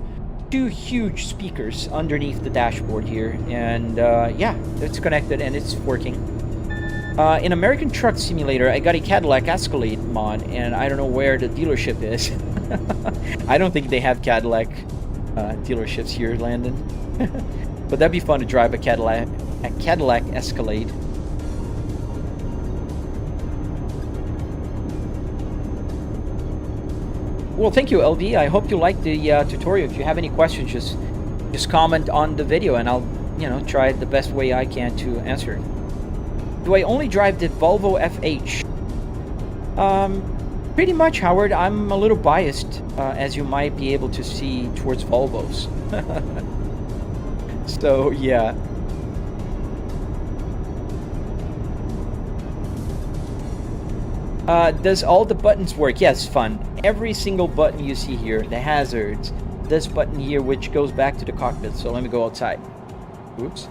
2 huge speakers underneath the dashboard here. And yeah, it's connected and it's working. In American Truck Simulator, I got a Cadillac Escalade mod, and I don't know where the dealership is. I don't think they have Cadillac dealerships here, Landon. But that'd be fun to drive a Cadillac Escalade. Well, thank you, LV. I hope you liked the tutorial. If you have any questions, just comment on the video, and I'll, you know, try the best way I can to answer. Do I only drive the Volvo FH? Pretty much, Howard. I'm a little biased, as you might be able to see, towards Volvos. So, yeah. Does all the buttons work? Yes, fun. Every single button you see here, the hazards, this button here, which goes back to the cockpit. So let me go outside. Oops.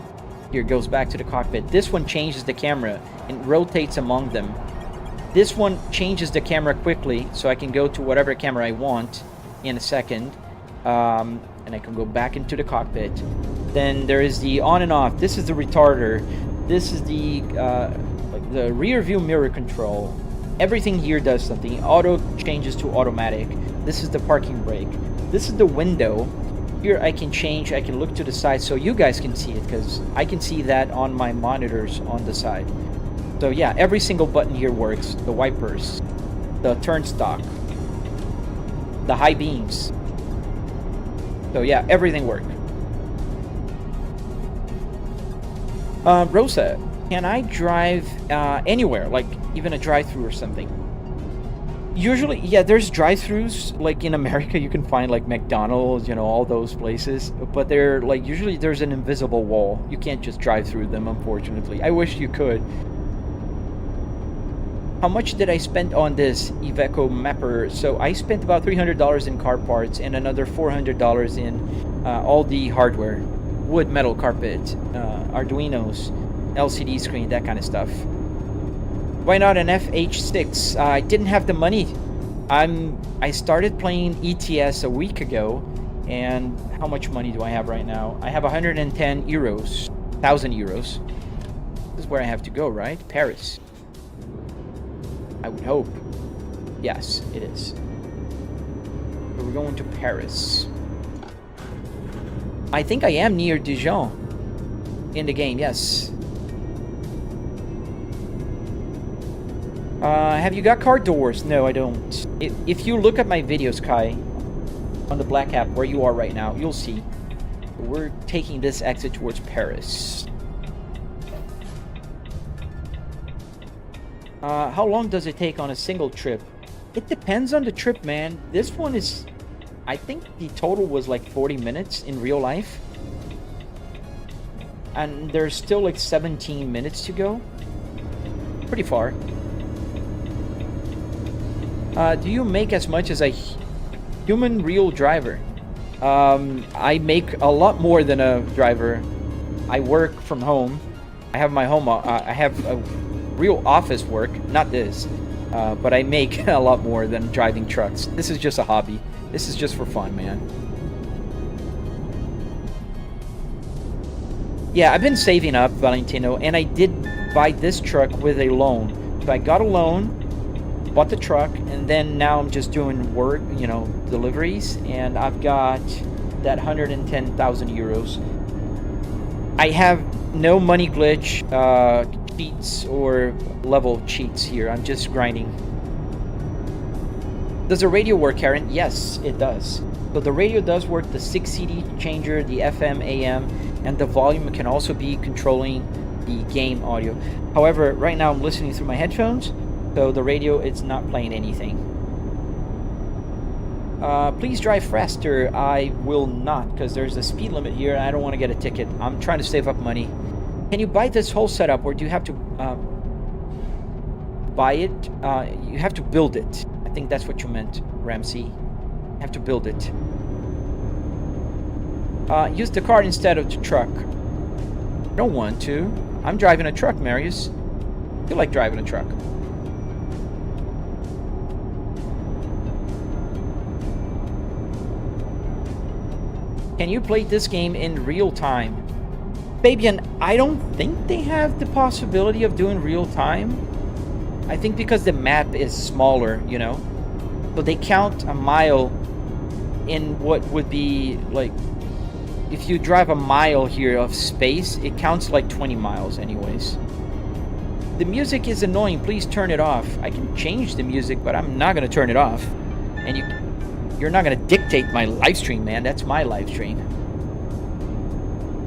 Here goes back to the cockpit. This one changes the camera and rotates among them. This one changes the camera quickly, so I can go to whatever camera I want in a second. And I can go back into the cockpit. Then there is the on and off. This is the retarder. This is the rear view mirror control. Everything here does something. Auto changes to automatic. This is the parking brake. This is the window. Here I can change. I can look to the side so you guys can see it, because I can see that on my monitors on the side. So yeah, every single button here works. The wipers, the turnstock, the high beams. So yeah, everything works. Rosa, can I drive anywhere, like even a drive-through or something? Usually, yeah, there's drive-throughs. Like in America, you can find like McDonald's, you know, all those places. But they're like usually there's an invisible wall. You can't just drive through them, unfortunately. I wish you could. How much did I spend on this Iveco Mapper? So I spent about $300 in car parts and another $400 in all the hardware, wood, metal, carpet, Arduinos, LCD screen, that kind of stuff. Why not an FH6? I didn't have the money. I started playing ETS a week ago, and how much money do I have right now? I have 110 euros, 1,000 euros. This is where I have to go, right? Paris. I would hope. Yes, it is. So we're going to Paris. I think I am near Dijon in the game, yes. Have you got car doors? No, I don't. If you look at my videos, Kai, on the black app where you are right now, you'll see. We're taking this exit towards Paris. How long does it take on a single trip? It depends on the trip, man. This one is... I think the total was like 40 minutes in real life. And there's still like 17 minutes to go. Pretty far. Do you make as much as a human real driver? I make a lot more than a driver. I work from home. I have my home... I have a real office work, not this, but I make a lot more than driving trucks. This is just a hobby. This is just for fun, man. Yeah, I've been saving up, Valentino, and I did buy this truck with a loan. So I got a loan, bought the truck, and then now I'm just doing work, you know, deliveries, and I've got that 110,000 euros. I have no money glitch, cheats or level cheats here. I'm just grinding. Does the radio work, Karen? Yes, it does. So the radio does work, the 6 CD changer, the FM, AM, and the volume can also be controlling the game audio. However, right now I'm listening through my headphones, so the radio, it's not playing anything. Please drive faster. I will not, because there's a speed limit here and I don't want to get a ticket. I'm trying to save up money. Can you buy this whole setup, or do you have to buy it? You have to build it. I think that's what you meant, Ramsey. You have to build it. Use the car instead of the truck. I don't want to. I'm driving a truck, Marius. I feel like driving a truck. Can you play this game in real time? Fabian, I don't think they have the possibility of doing real time. I think because the map is smaller, you know. But they count a mile in what would be like, if you drive a mile here of space, it counts like 20 miles anyways. The music is annoying. Please turn it off. I can change the music, but I'm not going to turn it off. And you're not going to dictate my live stream, man. That's my live stream.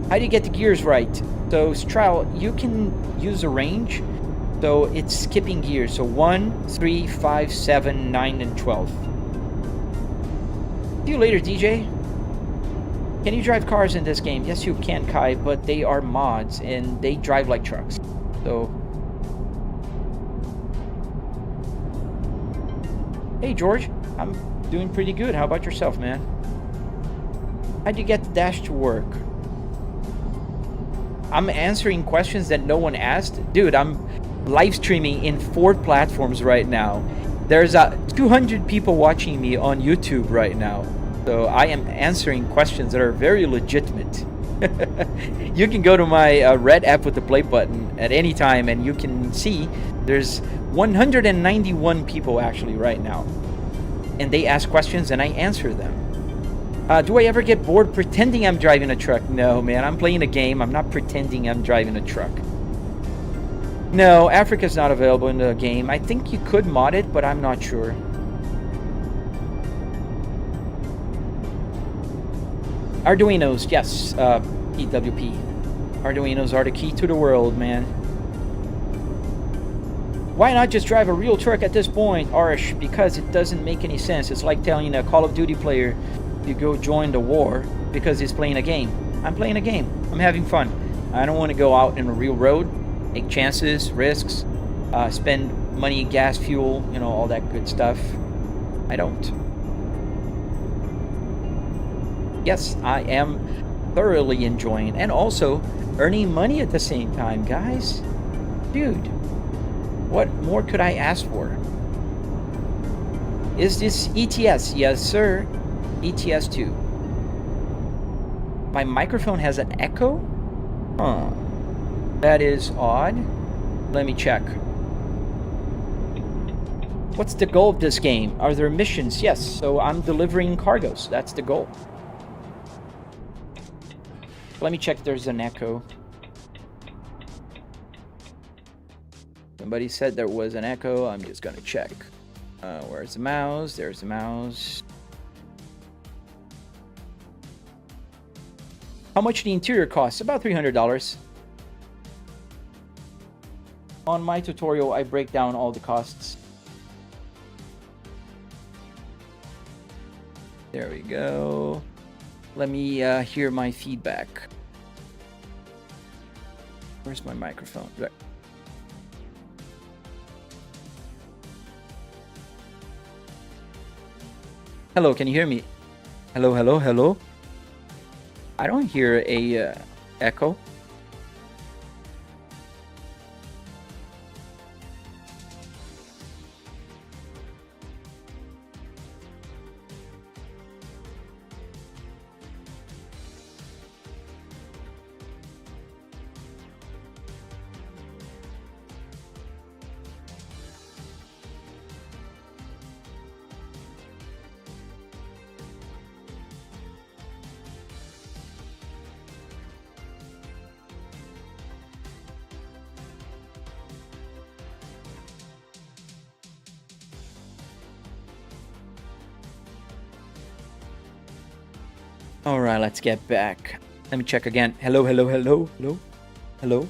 How do you get the gears right? So, Stroud, you can use a range. So, it's skipping gears. So, 1, 3, 5, 7, 9, and 12. See you later, DJ. Can you drive cars in this game? Yes, you can, Kai, but they are mods, and they drive like trucks. So... Hey, George. I'm doing pretty good. How about yourself, man? How'd you get the dash to work? I'm answering questions that no one asked. Dude, I'm live streaming in 4 platforms right now. There's 200 people watching me on YouTube right now. So I am answering questions that are very legitimate. You can go to my red app with the play button at any time and you can see there's 191 people actually right now. And they ask questions and I answer them. Do I ever get bored pretending I'm driving a truck? No, man. I'm playing a game. I'm not pretending I'm driving a truck. No, Africa's not available in the game. I think you could mod it, but I'm not sure. Arduinos, yes, EWP. Arduinos are the key to the world, man. Why not just drive a real truck at this point, Arsh? Because it doesn't make any sense. It's like telling a Call of Duty player you go join the war because he's playing a game. I'm playing a game. I'm having fun. I don't want to go out in a real road, take chances, risks, spend money, gas, fuel, you know, all that good stuff. I don't. Yes, I am thoroughly enjoying and also earning money at the same time, guys. Dude, what more could I ask for? Is this ETS? Yes, sir. ETS 2. My microphone has an echo? Huh. That is odd. Let me check. What's the goal of this game? Are there missions? Yes, so I'm delivering cargoes. That's the goal. Let me check if there's an echo. Somebody said there was an echo. I'm just gonna check. Where's the mouse? There's the mouse. How much the interior costs? About $300. On my tutorial, I break down all the costs. There we go. Let me hear my feedback. Where's my microphone? There. Hello, can you hear me? Hello, hello, hello. I don't hear a echo. All right, let's get back. Let me check again. Hello, hello, hello, hello, hello.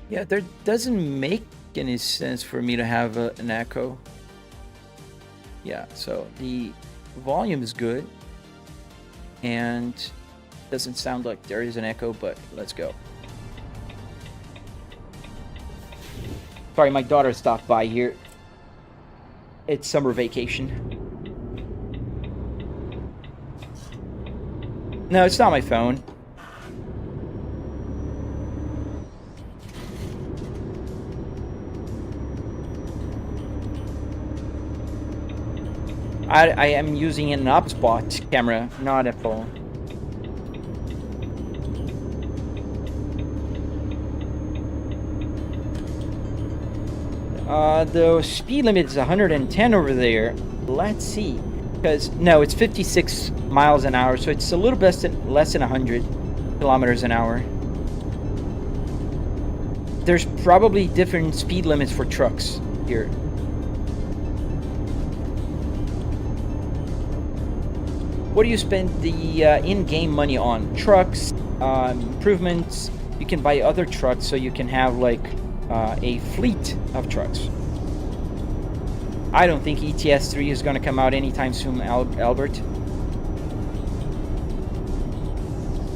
Yeah, there doesn't make any sense for me to have an echo. Yeah, so the volume is good and doesn't sound like there is an echo, but let's go. Sorry, my daughter stopped by here. It's summer vacation. No, it's not my phone. I am using an upspot camera, not a phone. The speed limit is 110 over there. Let's see. Because, no, it's 56 miles an hour, so it's a little bit less than 100 kilometers an hour. There's probably different speed limits for trucks here. What do you spend the in-game money on? Trucks, improvements. You can buy other trucks so you can have like a fleet of trucks. I don't think ETS 3 is going to come out anytime soon, Albert.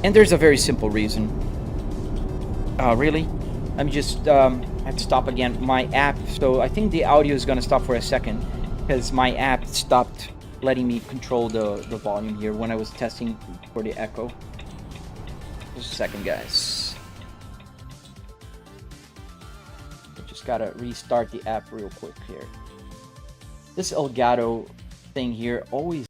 And there's a very simple reason. Really? Let me just have to stop again. My app, so I think the audio is going to stop for a second because my app stopped letting me control the volume here when I was testing for the echo. Just a second, guys. I just got to restart the app real quick here. This Elgato thing here always...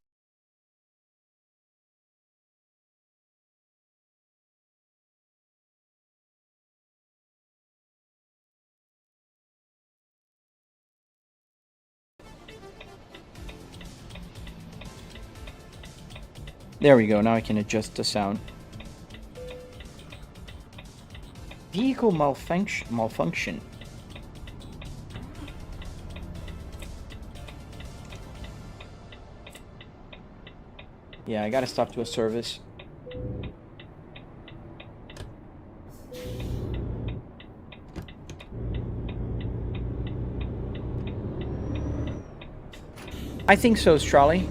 There we go, now I can adjust the sound. Vehicle malfunction. Yeah, I gotta stop to a service. I think so, Strolly.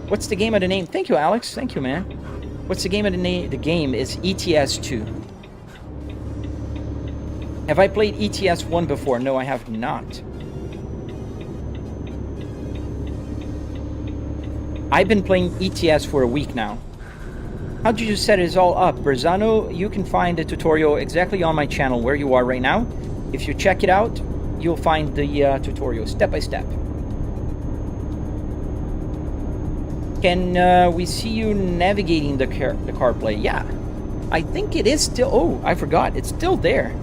What's the game of the name? Thank you, Alex. Thank you, man. What's the game of the name? The game is ETS 2. Have I played ETS 1 before? No, I have not. I've been playing ETS for a week now. How did you set it all up? Berzano, you can find the tutorial exactly on my channel where you are right now. If you check it out, you'll find the tutorial step by step. Can we see you navigating the CarPlay? Yeah. I think it is still... Oh, I forgot. It's still there.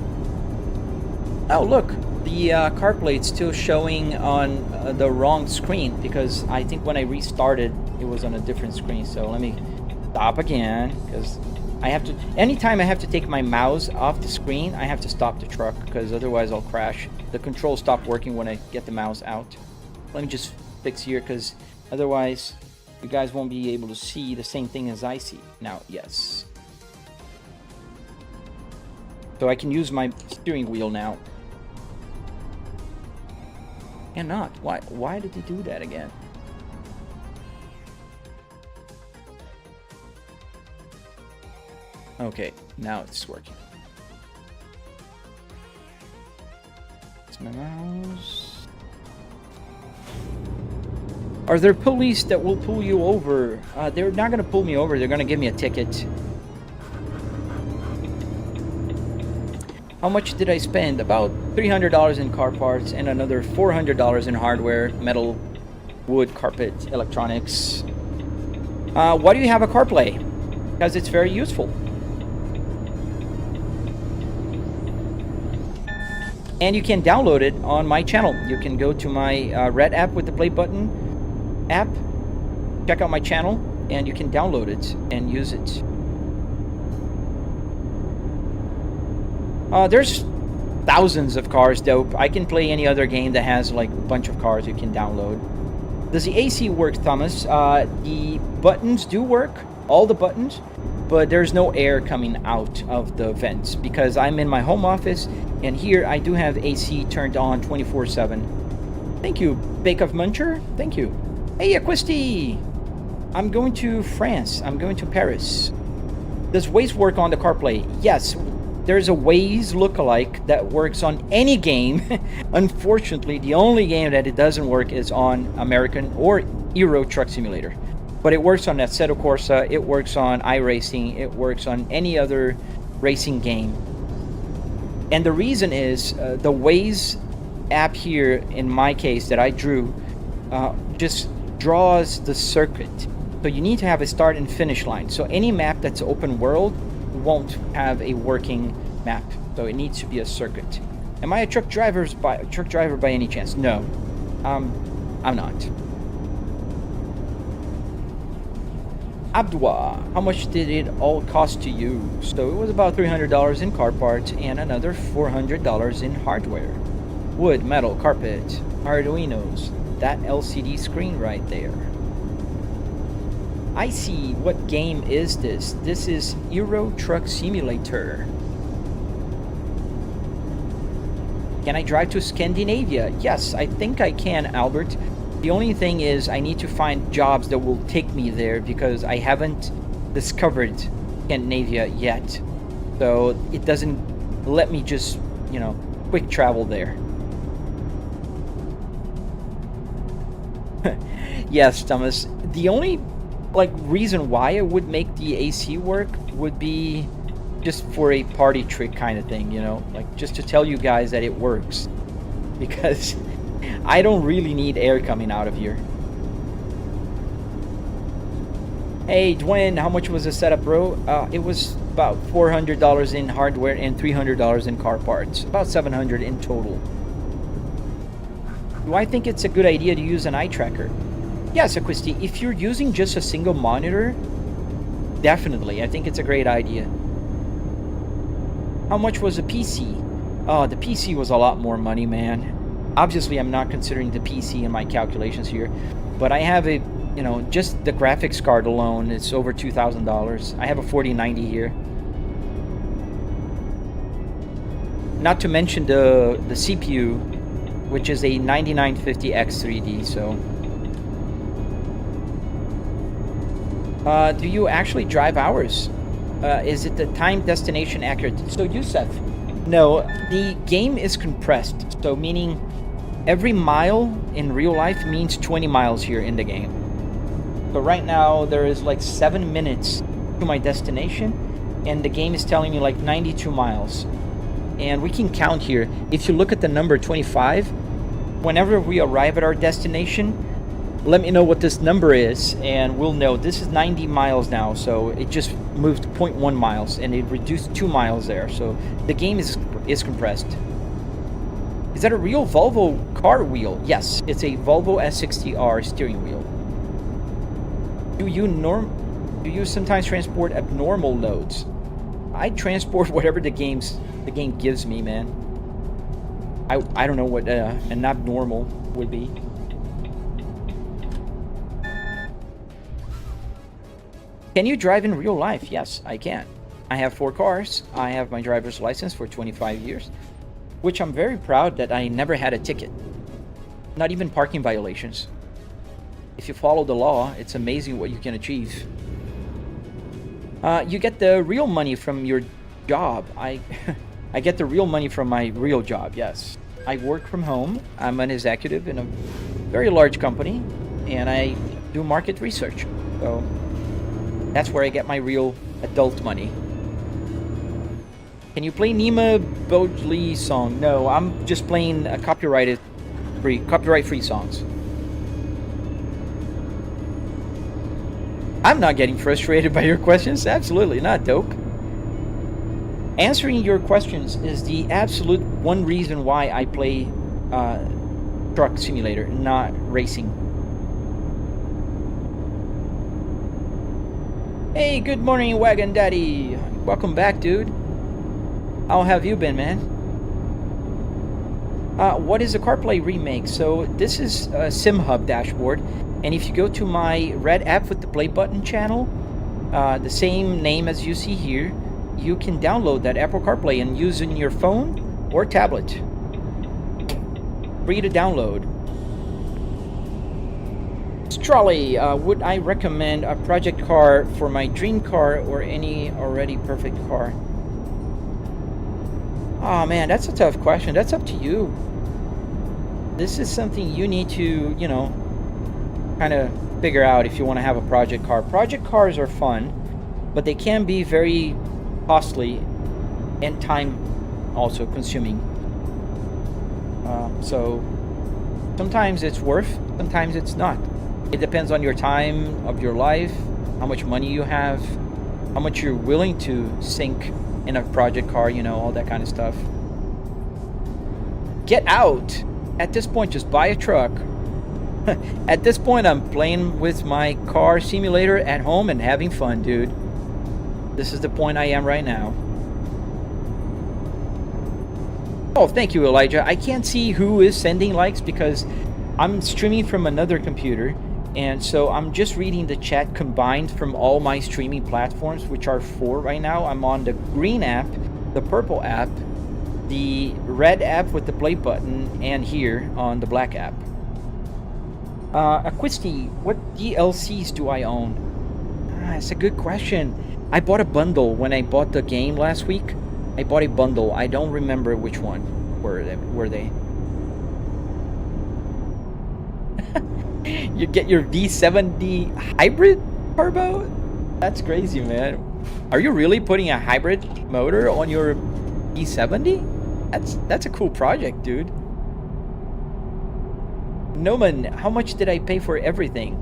Oh, look. The CarPlay is still showing on the wrong screen because I think when I restarted, it was on a different screen. So let me stop again because I have to... Anytime I have to take my mouse off the screen, I have to stop the truck because otherwise I'll crash. The controls stop working when I get the mouse out. Let me just fix here because otherwise... You guys won't be able to see the same thing as I see. Now, yes. So I can use my steering wheel now. And not. Why did he do that again? Okay, now it's working. It's my mouse. Are there police that will pull you over? They're not going to pull me over. They're going to give me a ticket. How much did I spend? About $300 in car parts and another $400 in hardware, metal, wood, carpet, electronics. Why do you have a CarPlay? Because it's very useful. And you can download it on my channel. You can go to my red app with the play button app, check out my channel, and you can download it and use it. There's thousands of cars, though. I can play any other game that has like a bunch of cars you can download. Does the AC work, Thomas? The buttons do work, all the buttons, but there's no air coming out of the vents because I'm in my home office, and here I do have AC turned on 24/7. Thank you, Bake of Muncher. Thank you. Hey, Aquisti! I'm going to France. I'm going to Paris. Does Waze work on the CarPlay? Yes, there's a Waze lookalike that works on any game. Unfortunately, the only game that it doesn't work is on American or Euro Truck Simulator. But it works on Assetto Corsa, it works on iRacing, it works on any other racing game. And the reason is the Waze app here, in my case, that I drew, just draws the circuit. So you need to have a start and finish line. So any map that's open world won't have a working map. So it needs to be a circuit. Am I a truck driver by any chance? No, I'm not. Abdwa, how much did it all cost to you? So it was about $300 in car parts and another $400 in hardware. Wood, metal, carpet, Arduinos. That LCD screen right there. I see. What game is this? This is Euro Truck Simulator. Can I drive to Scandinavia? Yes, I think I can, Albert. The only thing is I need to find jobs that will take me there because I haven't discovered Scandinavia yet. So it doesn't let me just, quick travel there. Yes, Thomas. The only reason why I would make the AC work would be just for a party trick kind of thing, just to tell you guys that it works. Because I don't really need air coming out of here. Hey, Dwayne, how much was the setup, bro? It was about $400 in hardware and $300 in car parts. About $700 in total. Do I think it's a good idea to use an eye tracker? Yes, Aquisti, if you're using just a single monitor, definitely. I think it's a great idea. How much was a PC? Oh, the PC was a lot more money, man. Obviously, I'm not considering the PC in my calculations here, but I have a, just the graphics card alone, it's over $2,000. I have a 4090 here. Not to mention the CPU, which is a 9950X3D, so Do you actually drive hours? Is it the time destination accurate? So Yusef, no, the game is compressed. So meaning every mile in real life means 20 miles here in the game. So right now there is like 7 minutes to my destination, and the game is telling me like 92 miles. And we can count here. If you look at the number 25, whenever we arrive at our destination, let me know what this number is, and we'll know this is 90 miles now. So it just moved 0.1 miles, and it reduced 2 miles there. So the game is compressed. Is that a real Volvo car wheel? Yes, it's a Volvo S60R steering wheel. Do you sometimes transport abnormal loads? I transport whatever the game gives me, man. I don't know what an abnormal would be. Can you drive in real life? Yes, I can. I have 4 cars. I have my driver's license for 25 years, which I'm very proud that I never had a ticket. Not even parking violations. If you follow the law, it's amazing what you can achieve. You get the real money from your job. I get the real money from my real job, yes. I work from home. I'm an executive in a very large company, and I do market research. So that's where I get my real adult money. Can you play Nima Bodley song? No, I'm just playing a copyright-free songs. I'm not getting frustrated by your questions. Absolutely not, Dope. Answering your questions is the absolute one reason why I play Truck Simulator, not racing. Hey, good morning, Wagon Daddy. Welcome back, dude. How have you been, man? What is a CarPlay remake? So this is a SimHub dashboard, and if you go to my red app with the play button channel, the same name as you see here, you can download that Apple CarPlay and use it in your phone or tablet. Free to download. Strawley, would I recommend a project car for my dream car or any already perfect car? Oh man, that's a tough question. That's up to you. This is something you need to, kind of figure out if you want to have a project car. Project cars are fun, but they can be very costly and time also consuming. So sometimes it's worth, sometimes it's not. It depends on your time of your life, how much money you have, how much you're willing to sink in a project car, all that kind of stuff. Get out! At this point, just buy a truck. At this point, I'm playing with my car simulator at home and having fun, dude. This is the point I am right now. Oh, thank you, Elijah. I can't see who is sending likes because I'm streaming from another computer. And so I'm just reading the chat combined from all my streaming platforms, which are 4 right now. I'm on the green app, the purple app, the red app with the play button, and here on the black app. Aquisti, what DLCs do I own? It's a good question. I bought a bundle when I bought the game last week. I bought a bundle. I don't remember which one were they. You get your V70 hybrid turbo? That's crazy, man. Are you really putting a hybrid motor on your V70? That's a cool project, dude. Noman, how much did I pay for everything?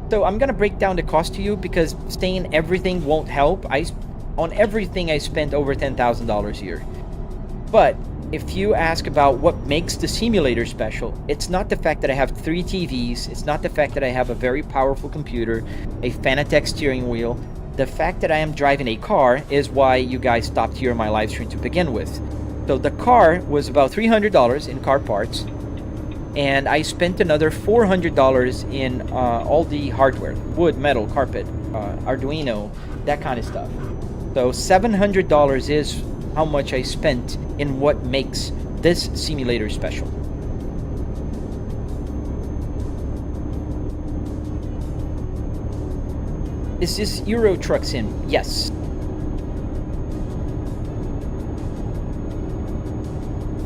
So I'm gonna break down the cost to you because saying everything won't help. On everything I spent over $10,000 here. But if you ask about what makes the simulator special, it's not the fact that I have 3 TVs, it's not the fact that I have a very powerful computer, a Fanatec steering wheel. The fact that I am driving a car is why you guys stopped here on my live stream to begin with. So the car was about $300 in car parts, and I spent another $400 in all the hardware, wood, metal, carpet, Arduino, that kind of stuff. So $700 is how much I spent in what makes this simulator special. Is this Euro Truck Sim? Yes.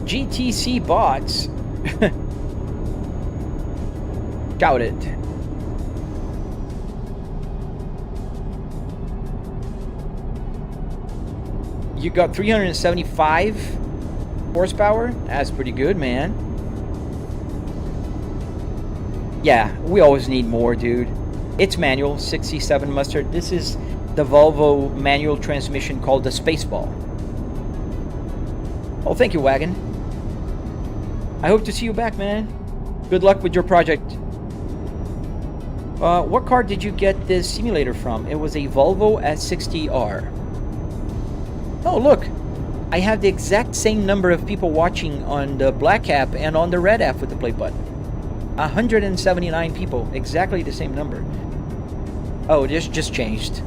GTC bots. Shout it. You got 375 horsepower? That's pretty good, man. Yeah, we always need more, dude. It's manual, 67 mustard. This is the Volvo manual transmission called the Spaceball. Oh, thank you, Wagon. I hope to see you back, man. Good luck with your project. What car did you get this simulator from? It was a Volvo S60R. Oh, look. I have the exact same number of people watching on the black app and on the red app with the play button. 179 people. Exactly the same number. Oh, this just changed.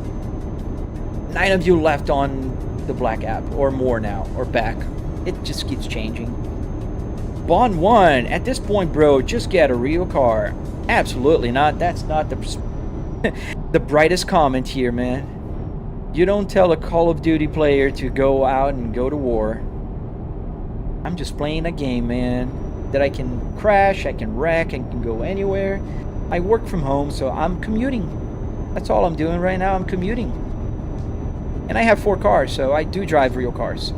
9 of you left on the black app, or more now, or back. It just keeps changing. Bond 1, at this point, bro, just get a real car. Absolutely not. That's not the the brightest comment here, man. You don't tell a Call of Duty player to go out and go to war. I'm just playing a game, man, that I can crash, I can wreck, I can go anywhere. I work from home, so I'm commuting. That's all I'm doing right now. I'm commuting. And I have 4 cars, so I do drive real cars.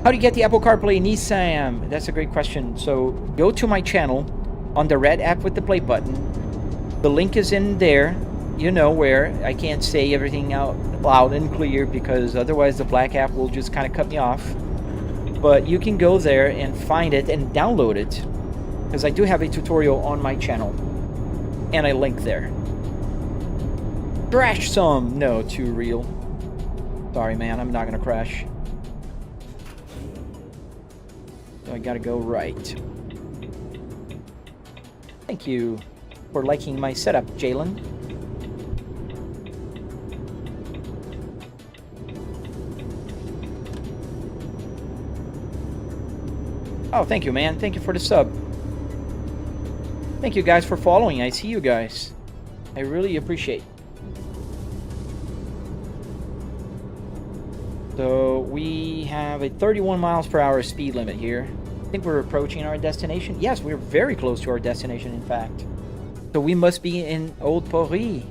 How do you get the Apple CarPlay, Nissan? That's a great question. So go to my channel on the red app with the play button. The link is in there. You know where. I can't say everything out loud and clear because otherwise the black app will just kind of cut me off. But you can go there and find it and download it, because I do have a tutorial on my channel and I link there. Crash some. No, too real. Sorry, man. I'm not gonna crash. So I gotta go right. Thank you for liking my setup, Jalen. Oh, thank you, man. Thank you for the sub. Thank you guys for following. I see you guys. I really appreciate. So we have a 31 miles per hour speed limit here. I think we're approaching our destination. Yes, we're very close to our destination, in fact. So we must be in Old Paris.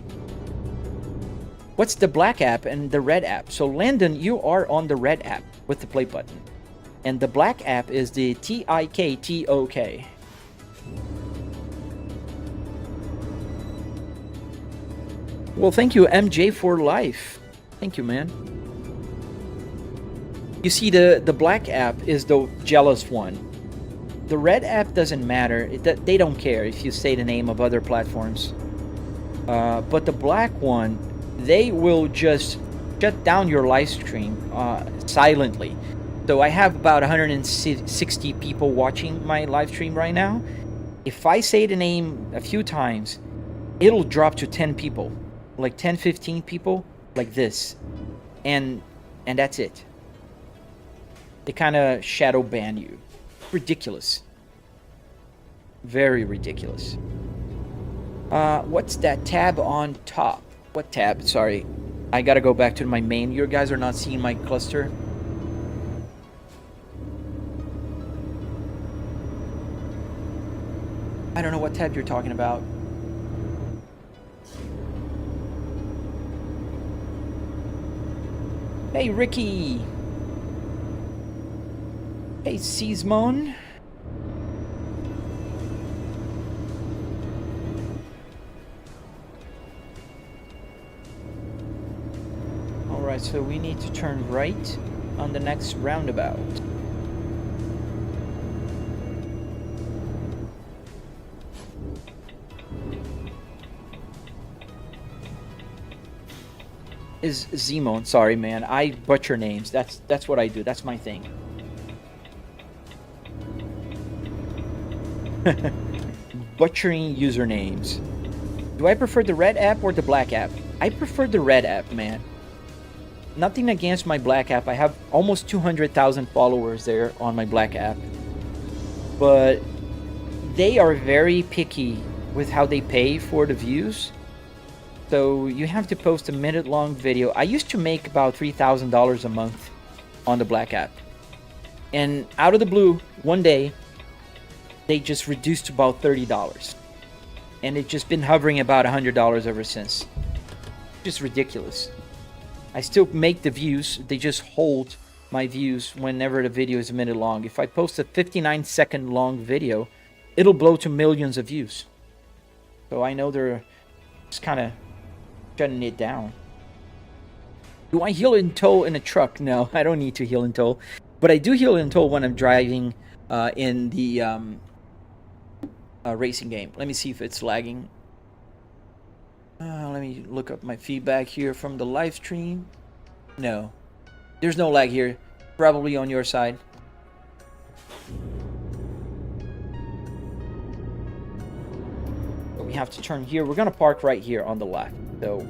What's the black app and the red app? So Landon, you are on the red app with the play button. And the black app is the TIKTOK. Well, thank you, MJ, for life. Thank you, man. You see, the black app is the jealous one. The red app doesn't matter. They don't care if you say the name of other platforms. But the black one, they will just shut down your live stream silently. So I have about 160 people watching my live stream right now. If I say the name a few times, it'll drop to 10 people. Like 10, 15 people, like this. And that's it. They kind of shadow ban you. Ridiculous. Very ridiculous. What's that tab on top? What tab? Sorry. I gotta go back to my main. You guys are not seeing my cluster. I don't know what tab you're talking about. Hey, Ricky. Hey, Seasmon. Alright, so we need to turn right on the next roundabout. Is Zimon. Sorry, man. I butcher names. That's what I do. That's my thing. Butchering usernames. Do I prefer the red app or the black app? I prefer the red app, man. Nothing against my black app. I have almost 200,000 followers there on my black app. But they are very picky with how they pay for the views. So you have to post a minute-long video. I used to make about $3,000 a month on the Black app. And out of the blue, one day, they just reduced to about $30. And it's just been hovering about $100 ever since. Just ridiculous. I still make the views. They just hold my views whenever the video is a minute long. If I post a 59-second long video, it'll blow to millions of views. So I know they're just kind of shutting it down. Do I heel and tow in a truck? No, I don't need to heel and tow. But I do heel and tow when I'm driving in the racing game. Let me see if it's lagging. Let me look up my feedback here from the live stream. No, there's no lag here. Probably on your side. So we have to turn here. We're gonna park right here on the left. So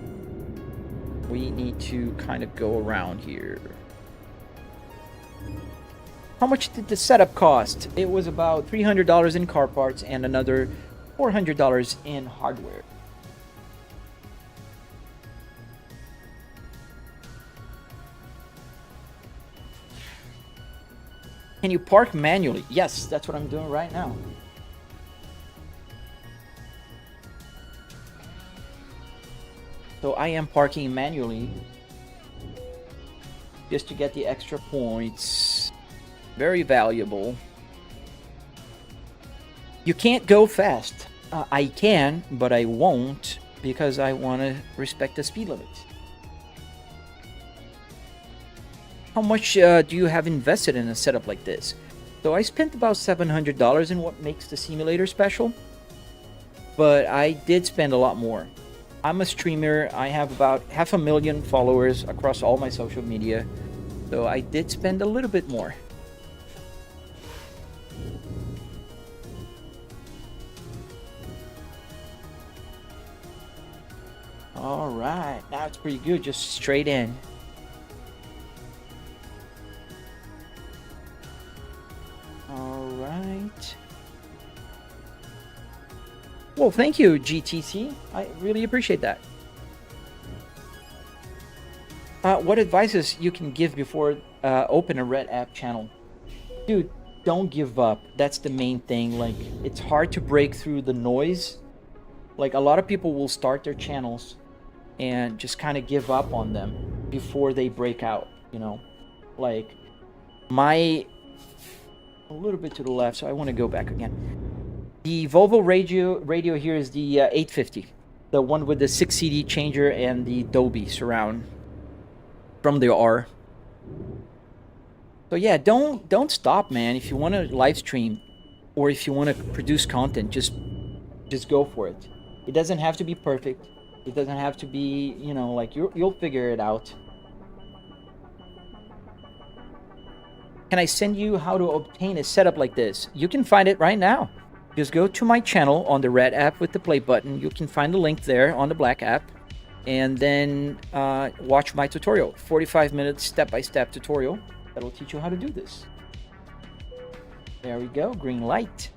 we need to kind of go around here. How much did the setup cost? It was about $300 in car parts and another $400 in hardware. Can you park manually? Yes, that's what I'm doing right now. So I am parking manually just to get the extra points. Very valuable. You can't go fast. I can, but I won't because I want to respect the speed limit. How much do you have invested in a setup like this? So I spent about $700 in what makes the simulator special, but I did spend a lot more. I'm a streamer. I have about 500,000 followers across all my social media, so I did spend a little bit more. All right, now it's pretty good, just straight in. All right. Well, thank you, GTC. I really appreciate that. What advices you can give before open a Red App channel? Dude, don't give up. That's the main thing. Like, it's hard to break through the noise. Like, a lot of people will start their channels and just kind of give up on them before they break out, you know? Like, a little bit to the left, so I want to go back again. The Volvo radio here is the 850, the one with the 6 CD changer and the Dolby surround from the R. So yeah, don't stop, man. If you want to live stream or if you want to produce content, just go for it. It doesn't have to be perfect. It doesn't have to be, you know, like you'll figure it out. Can I send you how to obtain a setup like this? You can find it right now. Just go to my channel on the red app with the play button. You can find the link there on the black app. And then watch my tutorial. 45-minute step-by-step tutorial that'll teach you how to do this. There we go. Green light.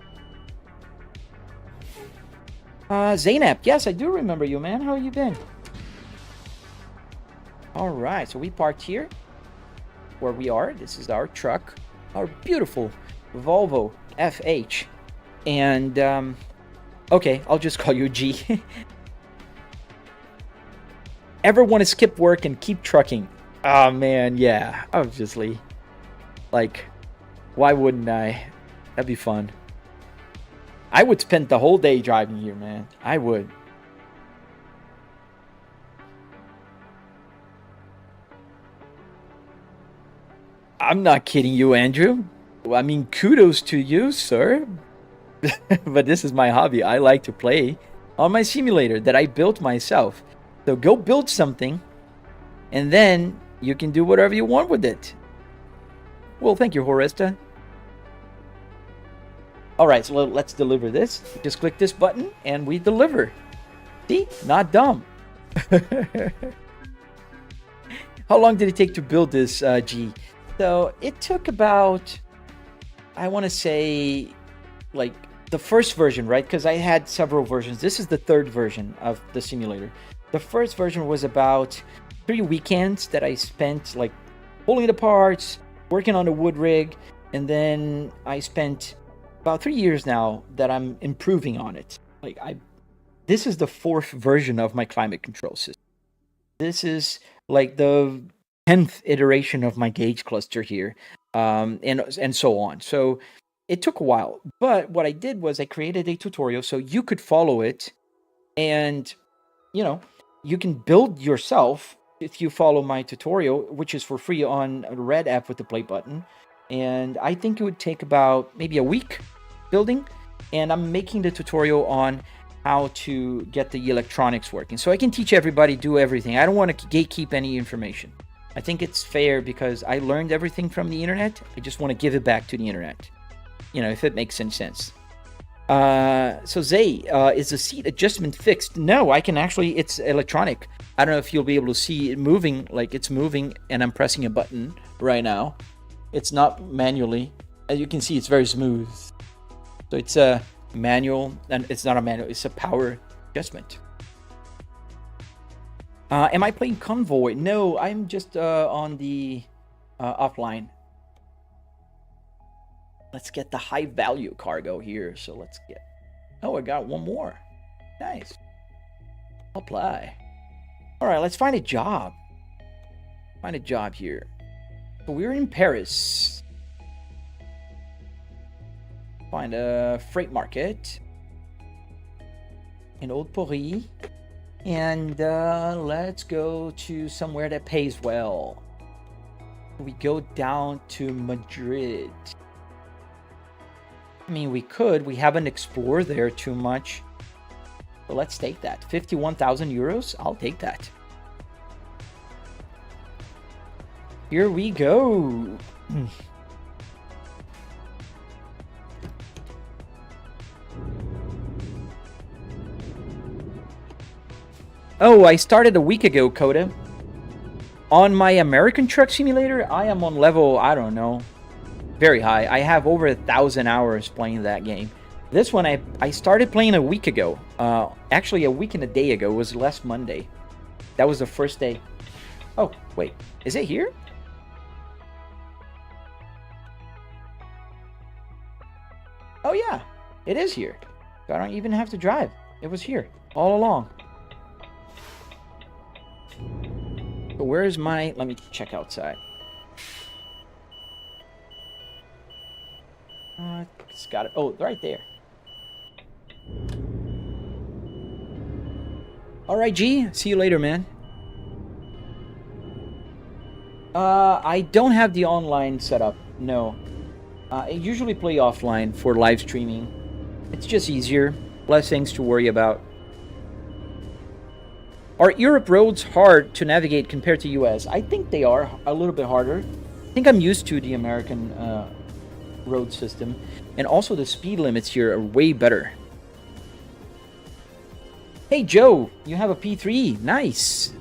Zainab. Yes, I do remember you, man. How you been? All right. So we parked here. Where we are. This is our truck, our beautiful Volvo FH, and okay, I'll just call you G. Ever want to skip work and keep trucking? Oh man, yeah, obviously. Like, why wouldn't I? That'd be fun. I would spend the whole day driving here, man. I would. I'm not kidding you, Andrew. I mean, kudos to you, sir. But this is my hobby. I like to play on my simulator that I built myself. So go build something, and then you can do whatever you want with it. Well, thank you, Horesta. All right, so let's deliver this. Just click this button, and we deliver. See? Not dumb. How long did it take to build this, G? So it took about, I want to say, like the first version, right? Because I had several versions. This is the third version of the simulator. The first version was about 3 weekends that I spent like pulling the parts, working on the wood rig, and then I spent about 3 years now that I'm improving on it. This is the 4th version of my climate control system. This is like the 10th iteration of my gauge cluster here, and so on. So it took a while, but what I did was I created a tutorial so you could follow it, and you can build yourself if you follow my tutorial, which is for free on the red app with the play button. And I think it would take about maybe a week building, and I'm making the tutorial on how to get the electronics working, so I can teach everybody, do everything. I don't want to gatekeep any information. I think it's fair because I learned everything from the internet. I just want to give it back to the internet, if it makes any sense. So Zay, is the seat adjustment fixed? No, I can actually, it's electronic. I don't know if you'll be able to see it moving, like it's moving, and I'm pressing a button right now. It's not manually. As you can see, it's very smooth. So it's a manual, and it's not a manual, it's a power adjustment. Am I playing Convoy? No, I'm just on the offline. Let's get the high value cargo here. So let's get, I got one more. Nice. Apply. All right, let's find a job. Find a job here. So we're in Paris. Find a freight market in Old Paris, and let's go to somewhere that pays well. We go down to Madrid. I mean, we haven't explored there too much, so let's take that. 51,000 euros, I'll take that. Here we go. Oh, I started a week ago, Coda. On my American Truck Simulator, I am on level, I don't know, very high. I have over 1,000 hours playing that game. This one, I started playing a week ago. Actually, a week and a day ago. It was last Monday. That was the first day. Oh, wait. Is it here? Oh, yeah. It is here. I don't even have to drive. It was here all along. So where is my... Let me check outside. It's got it. Oh, right there. All right, G. See you later, man. I don't have the online setup. No. I usually play offline for live streaming. It's just easier. Less things to worry about. Are Europe roads hard to navigate compared to US? I think they are a little bit harder. I think I'm used to the American road system. And also the speed limits here are way better. Hey Joe, you have a P3. Nice.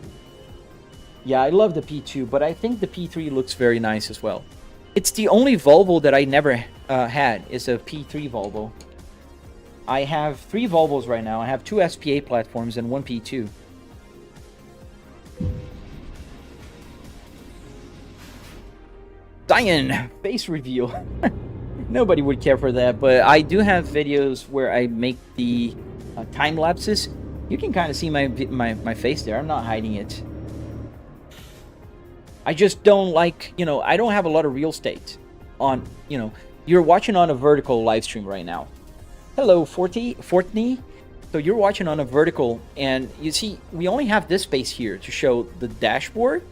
Yeah, I love the P2, but I think the P3 looks very nice as well. It's the only Volvo that I never had is a P3 Volvo. I have 3 Volvos right now. I have 2 SPA platforms and 1 P2. Diane, face reveal. Nobody would care for that, but I do have videos where I make the time lapses. You can kind of see my face there. I'm not hiding it. I just don't like, I don't have a lot of real estate on, you're watching on a vertical live stream right now. Hello, Fortney. So you're watching on a vertical, and you see, we only have this space here to show the dashboard,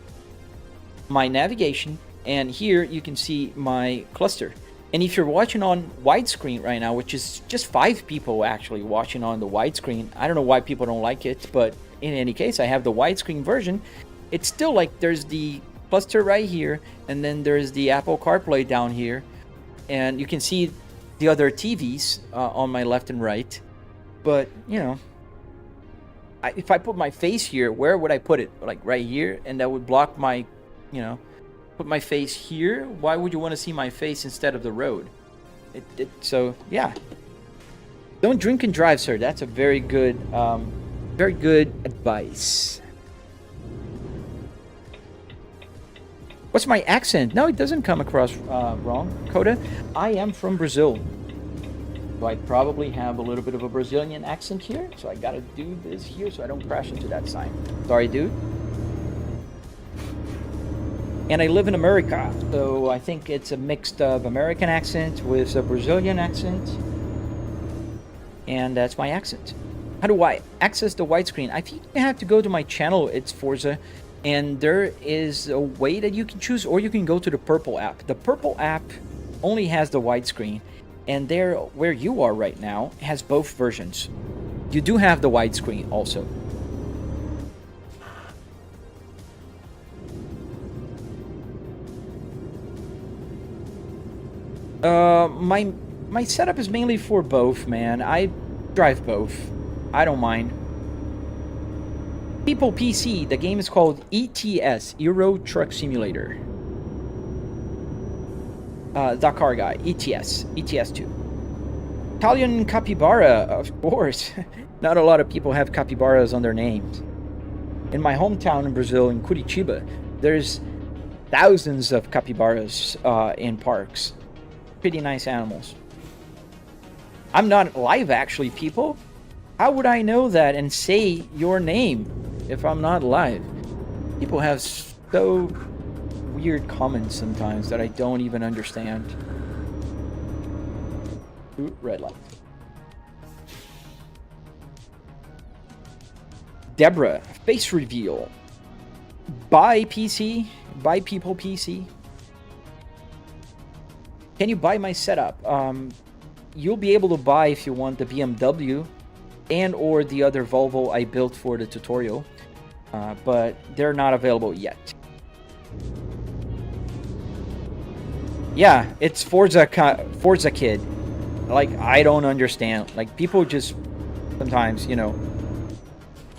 my navigation, and here you can see my cluster. And if you're watching on widescreen right now, which is just 5 people actually watching on the widescreen, I don't know why people don't like it, but in any case, I have the widescreen version. It's still like there's the cluster right here, and then there's the Apple CarPlay down here, and you can see the other TVs on my left and right. But if I put my face here, where would I put it? Like right here, and that would block my, put my face here. Why would you want to see my face instead of the road? So yeah, don't drink and drive, sir. That's a very good Very good advice. What's my accent? No, it doesn't come across wrong, Coda. I am from Brazil. So I probably have a little bit of a Brazilian accent here. So I gotta do this here so I don't crash into that sign. Sorry, dude. And I live in America, so I think it's a mix of American accent with a Brazilian accent. And that's my accent. How do I access the widescreen? I think you have to go to my channel, it's Forza, and there is a way that you can choose, or you can go to the purple app. The purple app only has the widescreen, and there, where you are right now, has both versions. You do have the widescreen also. My setup is mainly for both, man. I drive both. I don't mind. People PC, the game is called ETS, Euro Truck Simulator. Dakar guy, ETS, ETS2. Italian capybara, of course. Not a lot of people have capybaras on their names. In my hometown in Brazil, in Curitiba, there's thousands of capybaras in parks. Pretty nice animals. I'm not live, actually, people. How would I know that and say your name if I'm not live? People have so weird comments sometimes that I don't even understand. Ooh, red light. Deborah, face reveal. Buy PC. Buy people PC. Can you buy my setup? You'll be able to buy if you want the BMW and or the other Volvo I built for the tutorial, but they're not available yet. Yeah, it's Forza Kid. Like, I don't understand. Like, people just sometimes, you know.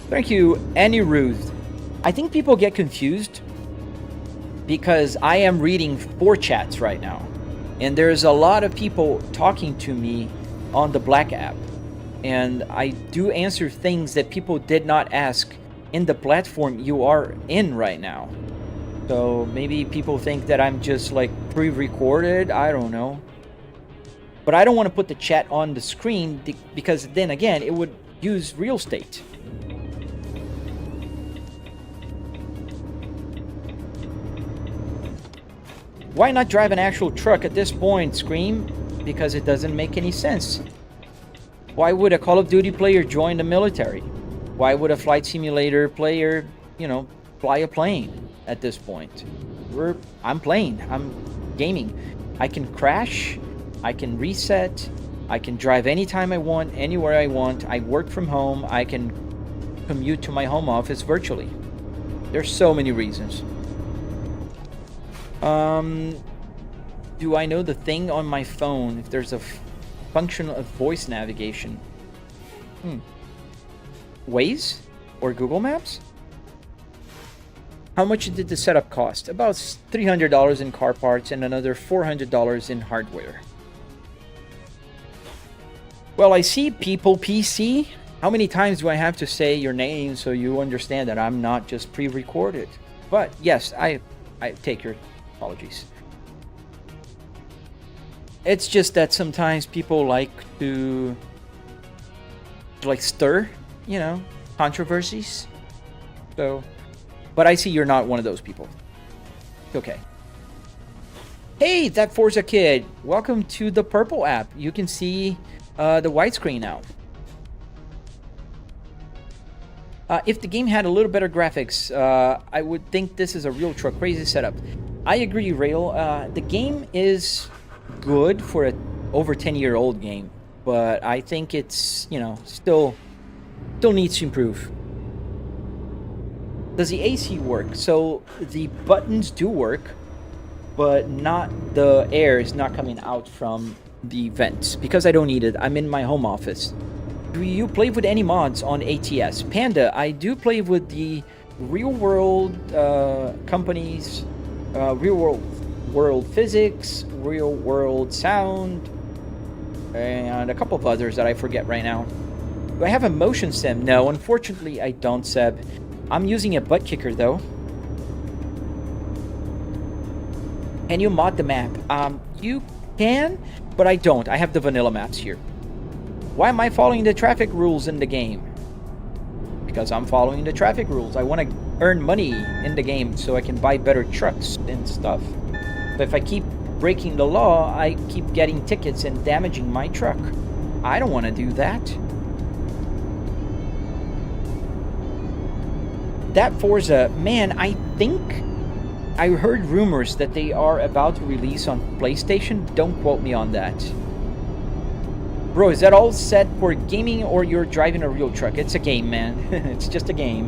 Thank you, Annie Ruth. I think people get confused because I am reading 4chats right now. And there's a lot of people talking to me on the Black app. And I do answer things that people did not ask in the platform you are in right now. So maybe people think that I'm just like pre-recorded. I don't know. But I don't want to put the chat on the screen because then again, it would use real estate. Why not drive an actual truck at this point, Scream? Because it doesn't make any sense. Why would a Call of Duty player join the military? Why would a flight simulator player, you know, fly a plane at this point? I'm playing. I'm gaming. I can crash. I can reset. I can drive anytime I want, anywhere I want. I work from home. I can commute to my home office virtually. There's so many reasons. Do I know the thing on my phone if there's a function of voice navigation? Waze or Google Maps? How much did the setup cost? About $300 in car parts and another $400 in hardware. Well, I see people PC. How many times do I have to say your name so you understand that I'm not just pre-recorded? But yes, I take your apologies. It's just that sometimes people like to stir, you know, controversies. So, but I see you're not one of those people. Okay. Hey, that Forza Kid. Welcome to the Purple app. You can see the widescreen now. If the game had a little better graphics, I would think this is a real truck. Crazy setup. I agree, Rail. The game is good for a over 10-year-old game, but I think it's, you know, still needs to improve. Does the AC work? So the buttons do work, but not the air is not coming out from the vents because I don't need it. I'm in my home office. Do you play with any mods on ATS? Panda, I do play with the real world companies, real world physics, real world sound, and a couple of others that I forget right now. Do I have a motion sim? No, unfortunately I don't, Seb. I'm using a butt kicker though. Can you mod the map? You can, but I don't. I have the vanilla maps here. Why am I following the traffic rules in the game? Because I'm following the traffic rules. I want to earn money in the game so I can buy better trucks and stuff. But if I keep breaking the law, I keep getting tickets and damaging my truck. I don't want to do that. That Forza, man, I think I heard rumors that they are about to release on PlayStation. Don't quote me on that. Bro, is that all set for gaming or you're driving a real truck? It's a game, man. It's just a game.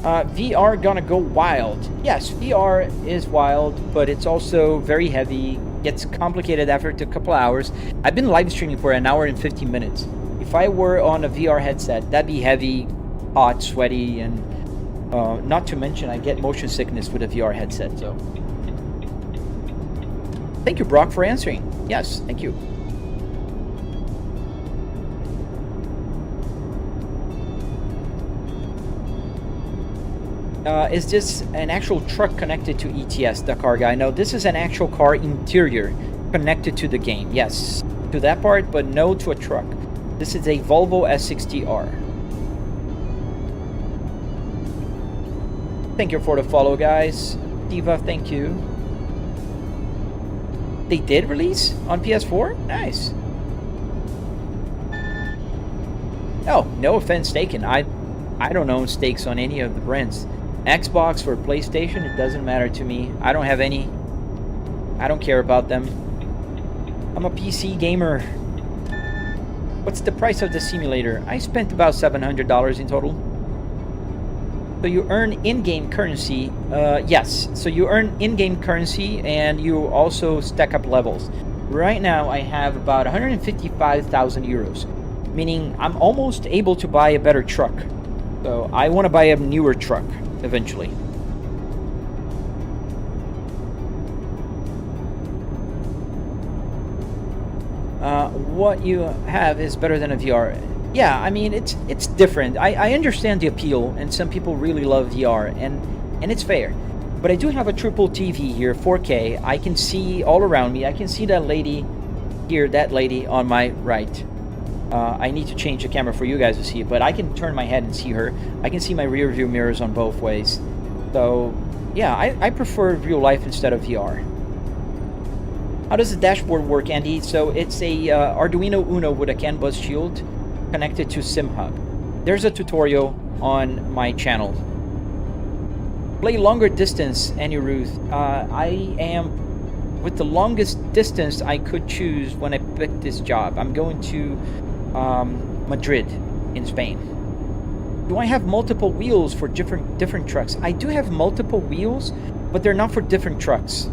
VR gonna go wild. Yes, VR is wild, but it's also very heavy. Gets complicated after a couple hours. I've been live streaming for an hour and 15 minutes. If I were on a VR headset, that'd be heavy, hot, sweaty, and not to mention I get motion sickness with a VR headset. So, thank you, Brock, for answering. Yes, thank you. Is this an actual truck connected to ETS, the car guy? No, this is an actual car interior connected to the game. Yes, to that part, but no to a truck. This is a Volvo S60R. Thank you for the follow, guys. Diva, thank you. They did release on PS4? Nice. Oh, no offense taken. I don't own stakes on any of the brands. Xbox or PlayStation, it doesn't matter to me. I don't have any. I don't care about them. I'm a PC gamer. What's the price of the simulator? I spent about $700 in total. So you earn in-game currency. Yes, so you earn in-game currency and you also stack up levels. Right now I have about 155,000 euros, meaning I'm almost able to buy a better truck. So I want to buy a newer truck eventually. What you have is better than a VR. Yeah, I mean, it's different. I understand the appeal, and some people really love VR, and it's fair. But I do have a triple TV here, 4K. I can see all around me. I can see that lady here, that lady on my right. I need to change the camera for you guys to see it, but I can turn my head and see her. I can see my rear view mirrors on both ways. So, yeah, I prefer real life instead of VR. How does the dashboard work, Andy? So it's a Arduino Uno with a CAN bus shield connected to SimHub. There's a tutorial on my channel. Play longer distance, Annie Ruth. I am with the longest distance I could choose when I picked this job. I'm going to Madrid in Spain. Do I have multiple wheels for different trucks? I do have multiple wheels, but they're not for different trucks.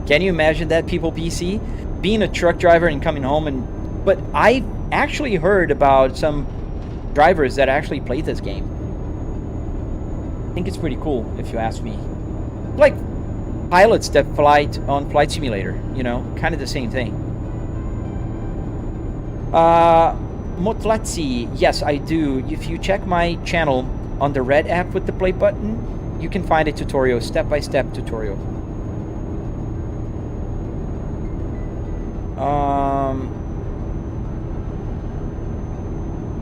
Can you imagine that, people PC? Being a truck driver and coming home but I actually heard about some drivers that actually play this game. I think it's pretty cool if you ask me. Like pilots that fly on Flight Simulator, you know, kind of the same thing. Motlazzi, yes, I do. If you check my channel on the red app with the play button, you can find a tutorial, step-by-step tutorial.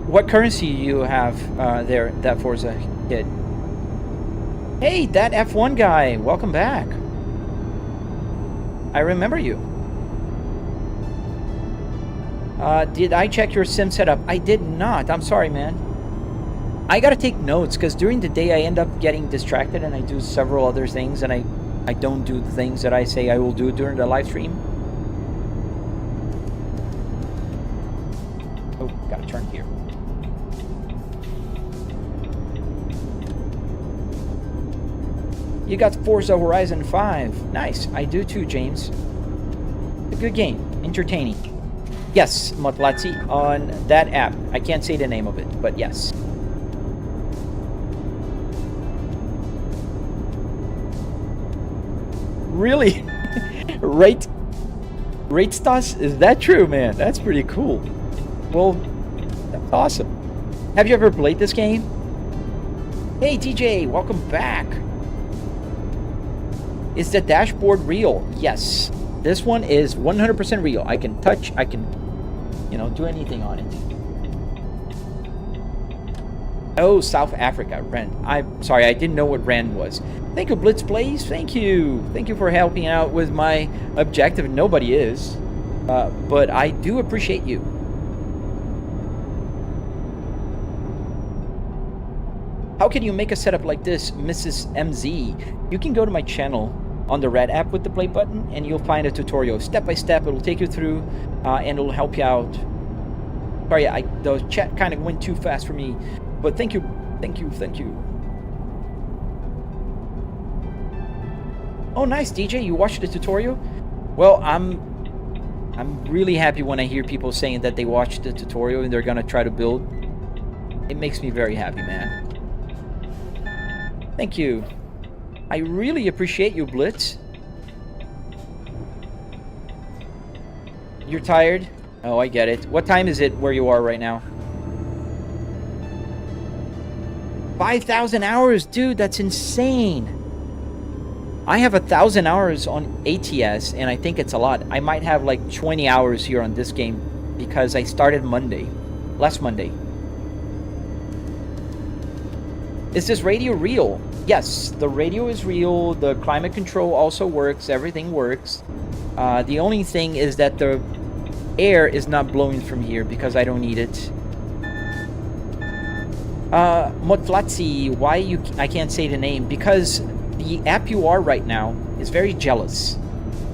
What currency you have there, that Forza kid? Hey, that F1 guy, welcome back. I remember you. Did I check your sim setup? I did not. I'm sorry, man. I gotta take notes because during the day I end up getting distracted and I do several other things and I don't do the things that I say I will do during the live stream. Oh, gotta turn here. You got Forza Horizon 5. Nice. I do too, James. A good game. Entertaining. Yes, Motlazzi, on that app. I can't say the name of it, but yes. Really? Rate Stas? Is that true, man? That's pretty cool. Well, that's awesome. Have you ever played this game? Hey, TJ, welcome back. Is the dashboard real? Yes. This one is 100% real. I can touch, I can, do anything on it. Oh, South Africa, Rand. I'm sorry, I didn't know what Rand was. Thank you, Blitz Blaze. Thank you. Thank you for helping out with my objective. Nobody is. But I do appreciate you. How can you make a setup like this, Mrs. MZ? You can go to my channel on the red app with the play button, and you'll find a tutorial. Step by step, it'll take you through, and it'll help you out. Sorry, the chat kind of went too fast for me. But thank you. Oh, nice, DJ. You watched the tutorial? Well, I'm really happy when I hear people saying that they watched the tutorial and they're gonna try to build. It makes me very happy, man. Thank you. I really appreciate you, Blitz. You're tired? Oh, I get it. What time is it where you are right now? 5,000 hours, dude, that's insane. I have 1,000 hours on ATS, and I think it's a lot. I might have like 20 hours here on this game because I started last Monday. Is this radio real? Yes, the radio is real. The climate control also works. Everything works. The only thing is that the air is not blowing from here because I don't need it. Motlatsi, why I can't say the name? Because the app you are right now is very jealous,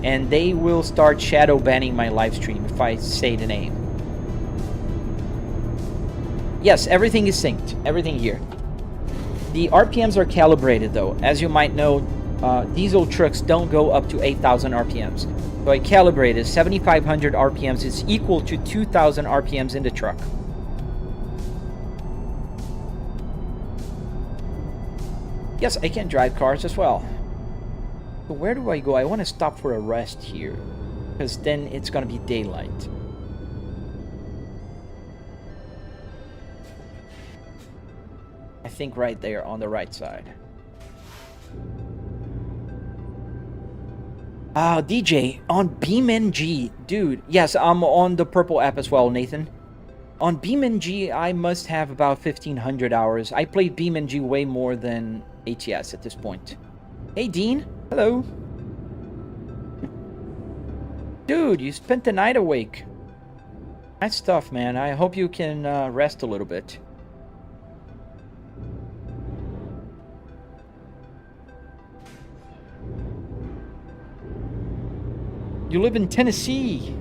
and they will start shadow banning my live stream if I say the name. Yes, everything is synced. Everything here. The RPMs are calibrated though. As you might know, diesel trucks don't go up to 8,000 RPMs. So I calibrated 7,500 RPMs is equal to 2,000 RPMs in the truck. Yes, I can drive cars as well. So where do I go? I want to stop for a rest here, because then it's going to be daylight. I think right there on the right side. DJ, on BeamNG, dude. Yes, I'm on the purple app as well, Nathan. On BeamNG, I must have about 1,500 hours. I played BeamNG way more than ATS at this point. Hey, Dean. Hello. Dude, you spent the night awake. Nice stuff, man. I hope you can rest a little bit. You live in Tennessee,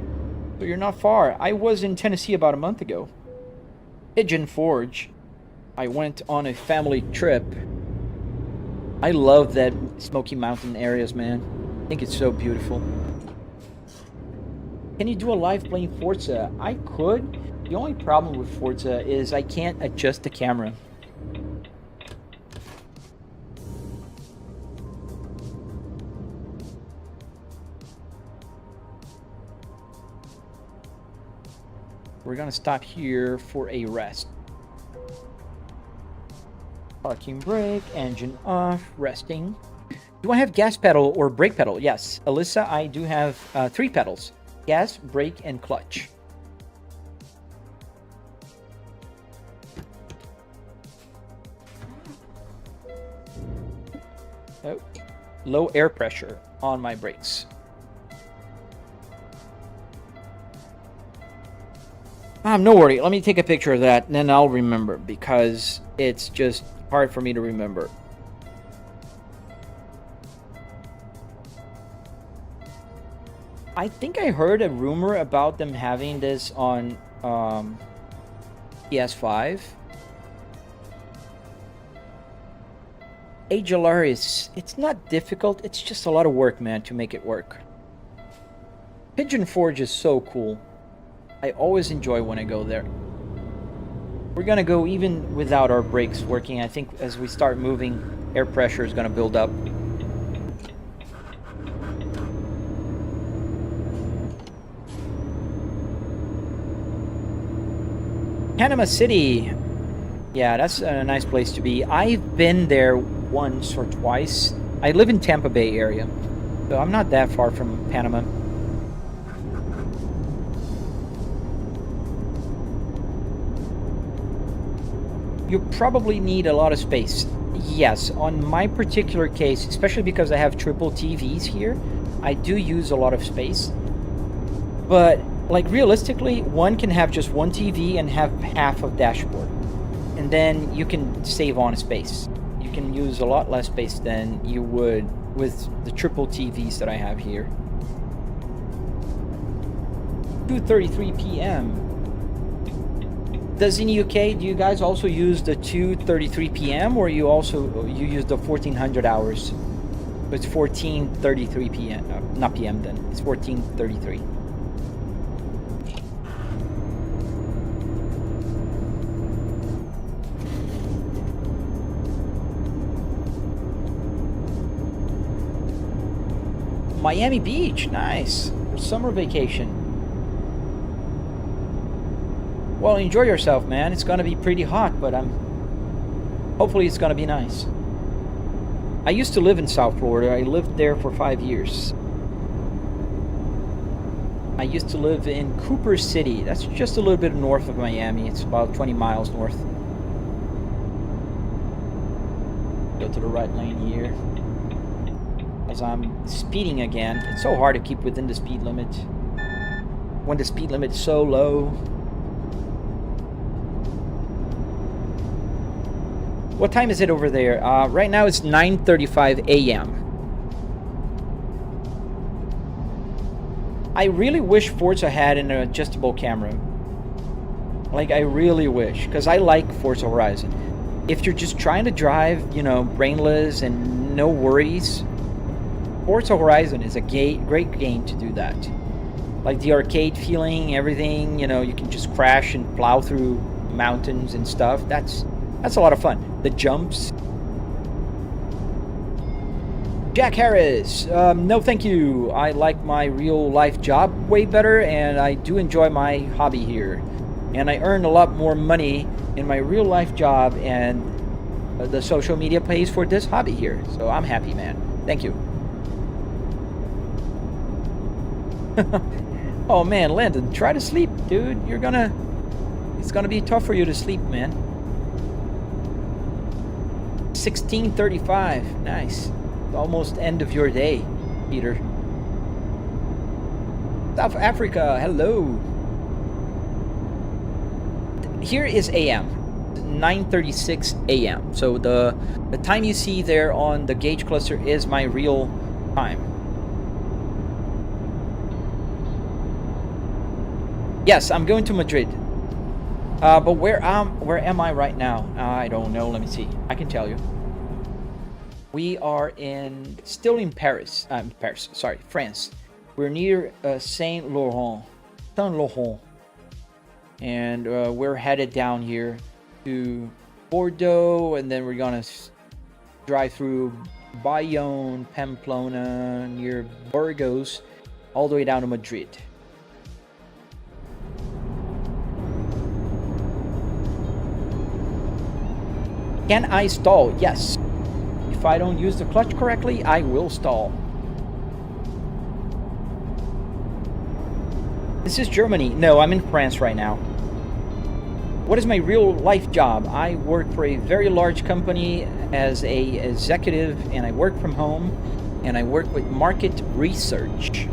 so you're not far. I was in Tennessee about a month ago. Pigeon Forge. I went on a family trip. I love that Smoky Mountain areas, man. I think it's so beautiful. Can you do a live playing Forza? I could. The only problem with Forza is I can't adjust the camera. We're gonna stop here for a rest. Parking brake, engine off, resting. Do I have gas pedal or brake pedal? Yes. Alyssa, I do have 3 pedals. Gas, brake, and clutch. Oh, low air pressure on my brakes. No worry. Let me take a picture of that, and then I'll remember, because it's just hard for me to remember. I think I heard a rumor about them having this on PS5. Hey, Jalaris, it's not difficult. It's just a lot of work, man, to make it work. Pigeon Forge is so cool. I always enjoy when I go there. We're gonna go even without our brakes working. I think as we start moving, air pressure is gonna build up. Panama City. Yeah, that's a nice place to be. I've been there once or twice. I live in Tampa Bay area, so I'm not that far from Panama. You probably need a lot of space. Yes, on my particular case, especially because I have triple TVs here, I do use a lot of space. But, like, realistically, one can have just one TV and have half of dashboard. And then you can save on space. You can use a lot less space than you would with the triple TVs that I have here. 2:33 p.m. Does in UK, do you guys also use the 2:33 p.m. or you use the 1400 hours? So it's 14:33 p.m. Not p.m. then. It's 14:33. Miami Beach, nice. Summer vacation. Well, enjoy yourself, man. It's gonna be pretty hot, but hopefully it's gonna be nice. I used to live in South Florida. I lived there for 5 years. I used to live in Cooper City. That's just a little bit north of Miami. It's about 20 miles north. Go to the right lane here. As I'm speeding again. It's so hard to keep within the speed limit when the speed limit is so low. What time is it over there? Right now it's 9:35 a.m. I really wish Forza had an adjustable camera. Like, I really wish, because I like Forza Horizon. If you're just trying to drive, brainless and no worries, Forza Horizon is a great game to do that. Like the arcade feeling, everything, you can just crash and plow through mountains and stuff. That's a lot of fun. The jumps. Jack Harris, no thank you. I like my real life job way better, and I do enjoy my hobby here. And I earn a lot more money in my real life job, and the social media pays for this hobby here. So I'm happy, man. Thank you. Oh man, Landon, try to sleep, dude. It's gonna be tough for you to sleep, man. 16:35, nice. Almost end of your day, Peter. South Africa, hello. Here is AM, 9:36 AM. So the time you see there on the gauge cluster is my real time. Yes, I'm going to Madrid. But where am I right now? I don't know. Let me see. I can tell you. We are still in Paris. France. We're near Saint Laurent, and we're headed down here to Bordeaux, and then we're gonna drive through Bayonne, Pamplona, near Burgos, all the way down to Madrid. Can I stall? Yes. If I don't use the clutch correctly, I will stall. This is Germany. No, I'm in France right now. What is my real life job? I work for a very large company as a executive, and I work from home, and I work with market research.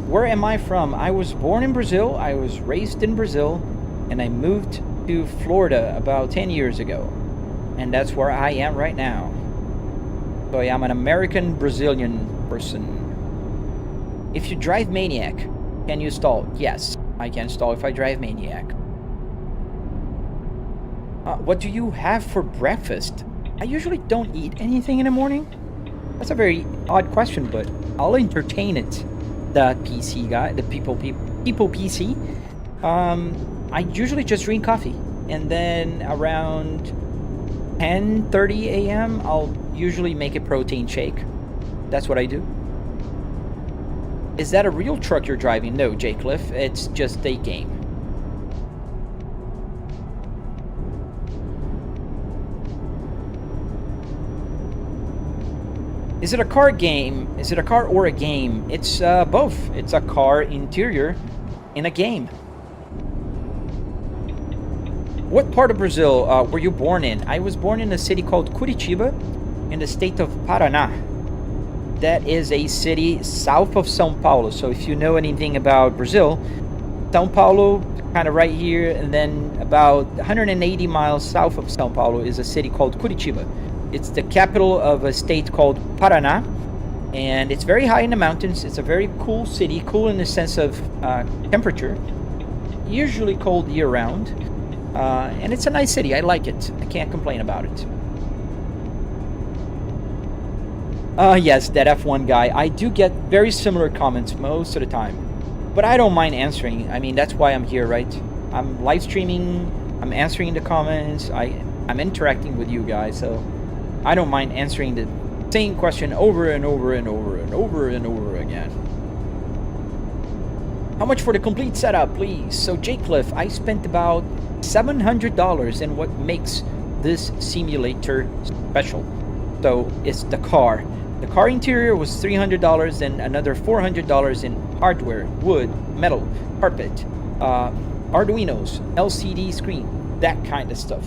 Where am I from? I was born in Brazil, I was raised in Brazil, and I moved to Florida about 10 years ago. And that's where I am right now. So I am an American Brazilian person. If you drive Maniac, can you stall? Yes, I can stall if I drive Maniac. What do you have for breakfast? I usually don't eat anything in the morning. That's a very odd question, but I'll entertain it. The PC guy, the people PC. I usually just drink coffee, and then around 10:30 a.m. I'll usually make a protein shake. That's what I do. Is that a real truck you're driving? No, J. Cliff. It's just a game. Is it a car game? Is it a car or a game? It's both. It's a car interior in a game. What part of Brazil were you born in? I was born in a city called Curitiba in the state of Paraná. That is a city south of São Paulo. So if you know anything about Brazil, São Paulo, kind of right here, and then about 180 miles south of São Paulo is a city called Curitiba. It's the capital of a state called Paraná, and it's very high in the mountains. It's a very cool city, cool in the sense of temperature, usually cold year-round, and it's a nice city. I like it. I can't complain about it. Yes, that F1 guy. I do get very similar comments most of the time, but I don't mind answering. I mean, that's why I'm here, right? I'm live streaming, I'm answering the comments, I'm interacting with you guys, so I don't mind answering the same question over and over and over and over and over again. How much for the complete setup, please? So, Jake Cliff, I spent about $700 in what makes this simulator special. So, it's the car. The car interior was $300 and another $400 in hardware, wood, metal, carpet, Arduinos, LCD screen, that kind of stuff.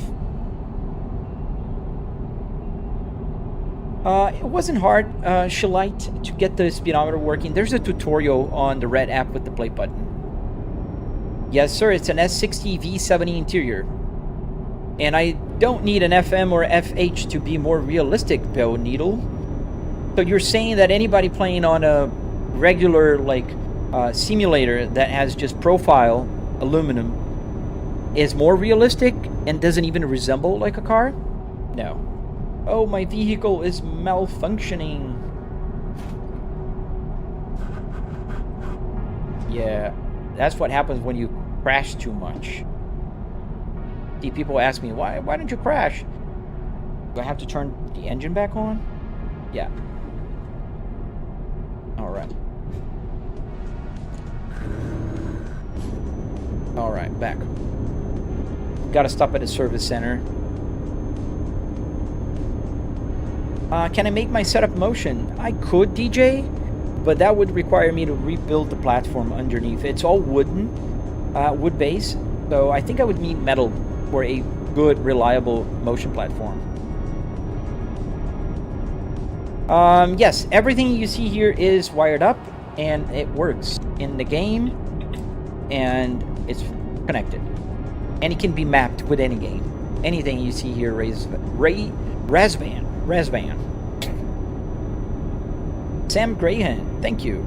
It wasn't hard, Shalite, to get the speedometer working. There's a tutorial on the red app with the play button. Yes, sir, it's an S60 V70 interior. And I don't need an FM or FH to be more realistic, Bill Needle. So you're saying that anybody playing on a regular, like, simulator that has just profile aluminum is more realistic and doesn't even resemble like a car? No. Oh, my vehicle is malfunctioning. Yeah, that's what happens when you crash too much. See, people ask me, why didn't you crash? Do I have to turn the engine back on? Yeah. Alright. Alright, back. Gotta stop at a service center. Can I make my setup motion? I could, DJ, but that would require me to rebuild the platform underneath. It's all wooden, wood base, so I think I would need metal for a good, reliable motion platform. Yes, everything you see here is wired up, and it works in the game, and it's connected. And it can be mapped with any game. Anything you see here, Razvan. Sam Graham, thank you.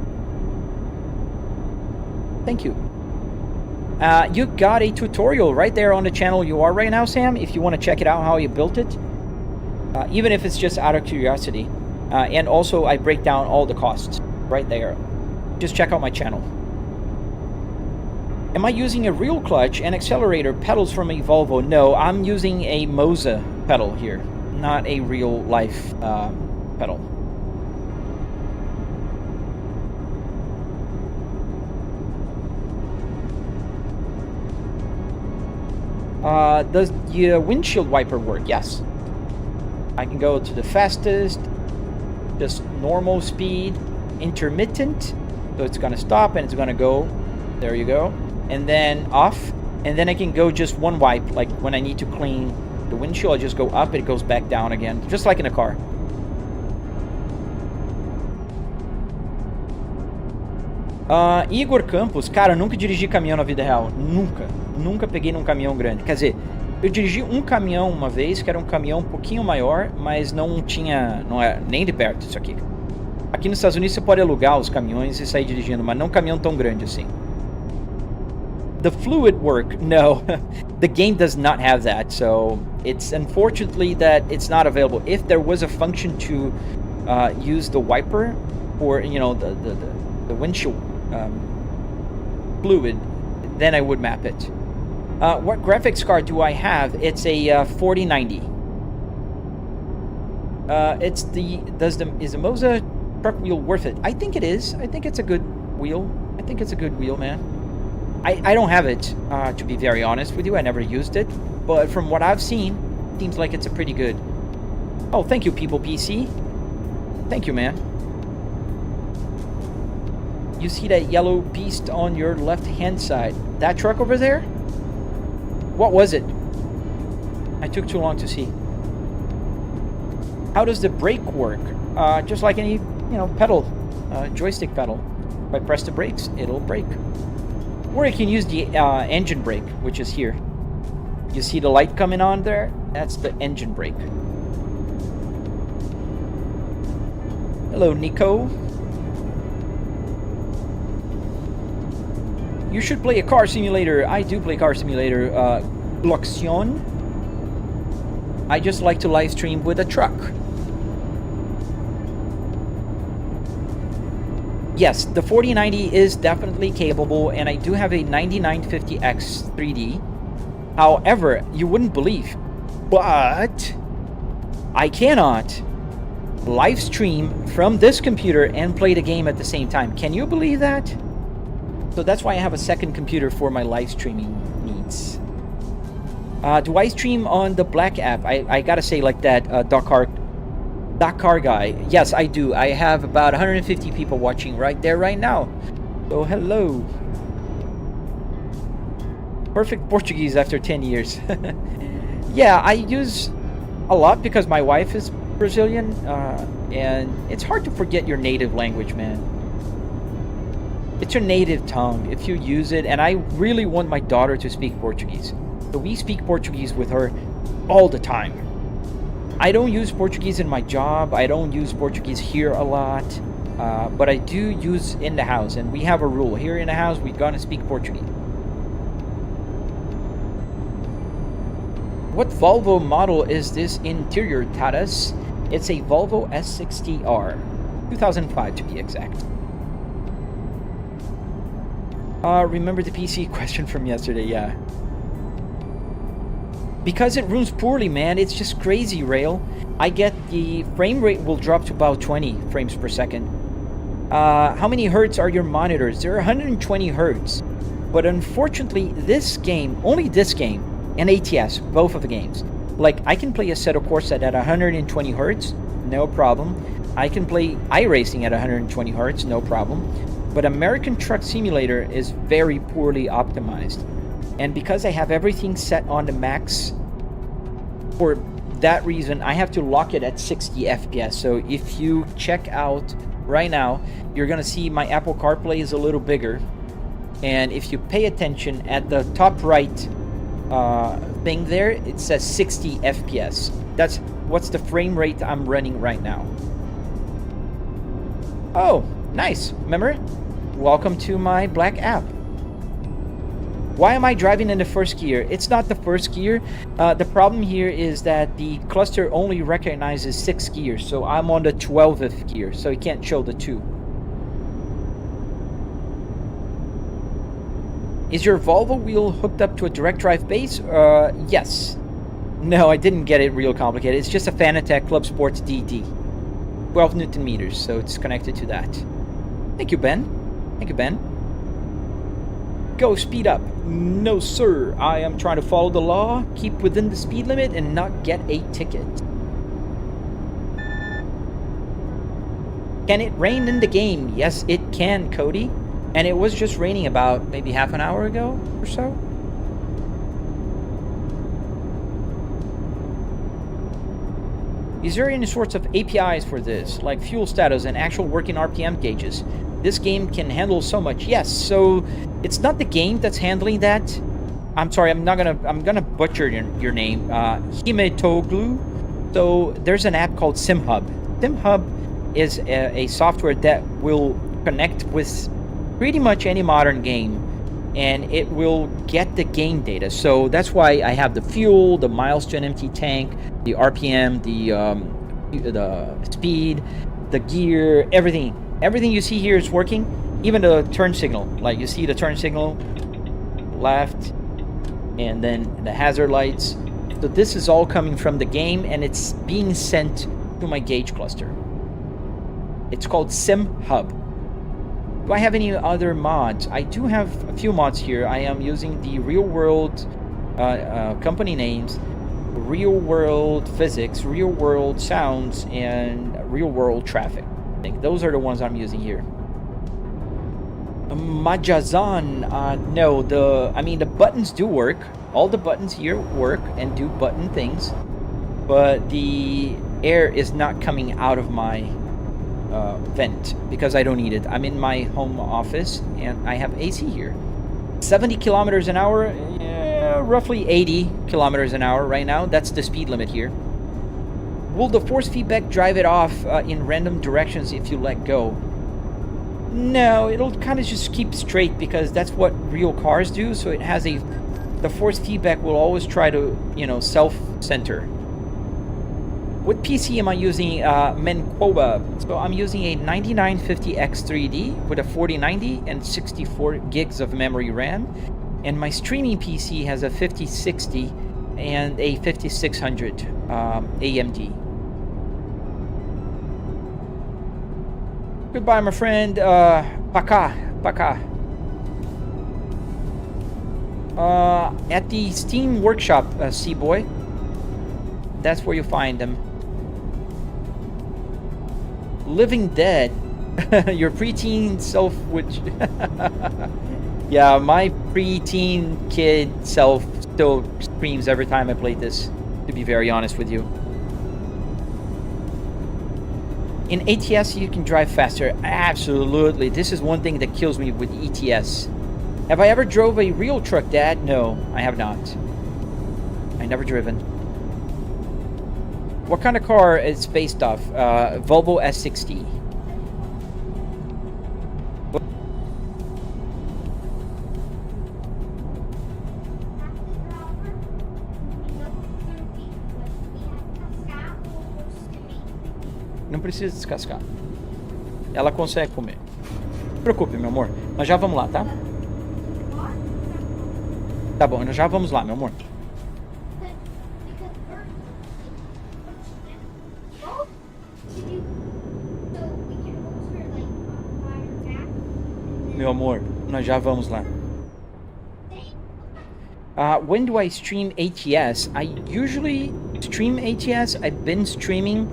Thank you. You got a tutorial right there on the channel you are right now, Sam, if you want to check it out, how you built it. Even if it's just out of curiosity. And also, I break down all the costs right there. Just check out my channel. Am I using a real clutch and accelerator pedals from a Volvo? No, I'm using a Moza pedal here, not a real life pedal. Does the windshield wiper work? Yes. I can go to the fastest, just normal speed, intermittent, so it's gonna stop and it's gonna go, there you go, and then off, and then I can go just one wipe, like when I need to clean the windshield, I just go up, it goes back down again, just like in a car. Igor Campos, cara, eu nunca dirigi caminhão na vida real, nunca peguei num caminhão grande, quer dizer, eu dirigi um caminhão uma vez, que era um caminhão um pouquinho maior, mas não é nem de perto isso aqui. Aqui nos Estados Unidos você pode alugar os caminhões e sair dirigindo, mas não um caminhão tão grande assim. The fluid work, no, the game does not have that, so it's unfortunately that it's not available. If there was a function to use the wiper or, you know, the windshield fluid, then I would map it. What graphics card do I have? It's a 4090. Is the Moza truck wheel worth it? I think it is. I think it's a good wheel. I think it's a good wheel, man. I don't have it, to be very honest with you. I never used it. But from what I've seen, it seems like it's a pretty good... Oh, thank you, People PC. Thank you, man. You see that yellow beast on your left-hand side? That truck over there? What was it? I took too long to see. How does the brake work? Just like any, pedal, joystick pedal. If I press the brakes, it'll brake. Or I can use the engine brake, which is here. You see the light coming on there? That's the engine brake. Hello, Nico. You should play a car simulator. I do play car simulator. Gloxion. I just like to live stream with a truck. Yes, the 4090 is definitely capable, and I do have a 9950X 3D. However, you wouldn't believe, but I cannot live stream from this computer and play the game at the same time. Can you believe that? So that's why I have a second computer for my live streaming needs. Do I stream on the Black app? I gotta say like that, Dakar guy. Yes, I do. I have about 150 people watching right there right now. So hello. Perfect Portuguese after 10 years. Yeah, I use a lot because my wife is Brazilian, and it's hard to forget your native language, man. It's your native tongue if you use it, and I really want my daughter to speak Portuguese. So we speak Portuguese with her all the time. I don't use Portuguese in my job. I don't use Portuguese here a lot, but I do use in the house, and we have a rule. Here in the house, we're gonna speak Portuguese. What Volvo model is this interior, Tadas? It's a Volvo S60R, 2005 to be exact. Remember the PC question from yesterday, yeah. Because it runs poorly, man. It's just crazy, Rail. I get the frame rate will drop to about 20 frames per second. How many hertz are your monitors? They're 120 hertz. But unfortunately, this game, only this game, and ETS, both of the games. Like, I can play Assetto Corsa at 120 hertz, no problem. I can play iRacing at 120 hertz, no problem. But American Truck Simulator is very poorly optimized. And because I have everything set on the max, for that reason, I have to lock it at 60 FPS. So if you check out right now, you're gonna see my Apple CarPlay is a little bigger. And if you pay attention at the top right thing there, it says 60 FPS. That's what's the frame rate I'm running right now. Oh, nice. Remember? Welcome to my Black app. Why am I driving in the first gear? It's not the first gear. The problem here is that the cluster only recognizes 6 gears, so I'm on the 12th gear, so it can't show the 2. Is your Volvo wheel hooked up to a direct drive base? Yes. No, I didn't get it real complicated. It's just a Fanatec Club Sports DD. 12 Newton meters, so it's connected to that. Thank you, Ben. Thank you, Ben. Go speed up. No, sir. I am trying to follow the law, keep within the speed limit, and not get a ticket. Can it rain in the game? Yes, it can, Cody. And it was just raining about maybe half an hour ago or so. Is there any sorts of APIs for this, like fuel status and actual working RPM gauges? This game can handle so much. Yes, so it's not the game that's handling that. I'm sorry, I'm gonna butcher your name. Himetoglu. So there's an app called SimHub. SimHub is a software that will connect with pretty much any modern game, and it will get the game data. So that's why I have the fuel, the miles to an empty tank, the RPM, the speed, the gear, everything. Everything you see here is working, even the turn signal. Like you see the turn signal, left, and then the hazard lights. So this is all coming from the game, and it's being sent to my gauge cluster. It's called SimHub. Do I have any other mods? I do have a few mods here. I am using the real world company names, real world physics, real world sounds, and real world traffic. I think those are the ones I'm using here. Majazan, no, the buttons do work. All the buttons here work and do button things, but the air is not coming out of my vent because I don't need it. I'm in my home office and I have AC here. 70 kilometers an hour, roughly 80 kilometers an hour right now. That's the speed limit here. Will the force feedback drive it off in random directions if you let go? No, it'll kind of just keep straight because that's what real cars do. So it has the force feedback will always try to, self-center. What PC am I using? Menquoba. So I'm using a 9950X3D with a 4090 and 64 gigs of memory RAM. And my streaming PC has a 5060 and a 5600 AMD. Goodbye, my friend. Paka. At the Steam Workshop, C-Boy. That's where you find them. Living Dead. Your preteen self, which... Yeah, my preteen kid self still screams every time I play this, to be very honest with you. In ETS, you can drive faster. Absolutely. This is one thing that kills me with ETS. Have I ever drove a real truck, Dad? No, I have not. I never driven. What kind of car is based off? Volvo S60. Não precisa descascar. Ela consegue comer. Não se preocupe, meu amor. Nós já vamos lá, tá? Tá bom, nós já vamos lá, meu amor. Meu amor, nós já vamos lá. When do I stream ATS? I usually stream ATS. I've been streaming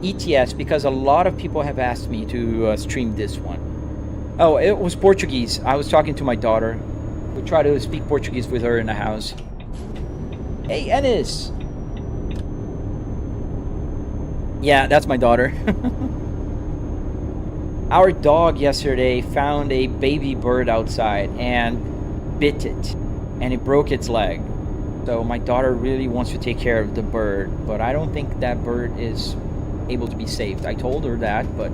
ETS because a lot of people have asked me to stream this one. Oh, it was Portuguese. I was talking to my daughter. We try to speak Portuguese with her in the house. Hey, Ennis! Yeah, that's my daughter. Our dog yesterday found a baby bird outside and bit it, and it broke its leg. So my daughter really wants to take care of the bird, but I don't think that bird is able to be saved. I told her that, but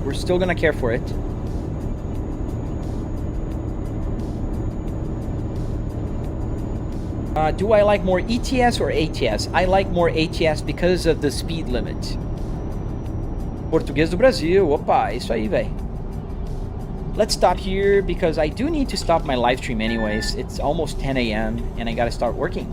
we're still gonna care for it. Do I like more ETS or ATS? I like more ATS because of the speed limit. Português do Brasil. Opa, isso aí, véi. Let's stop here because I do need to stop my live stream anyways. It's almost 10 a.m. and I gotta start working.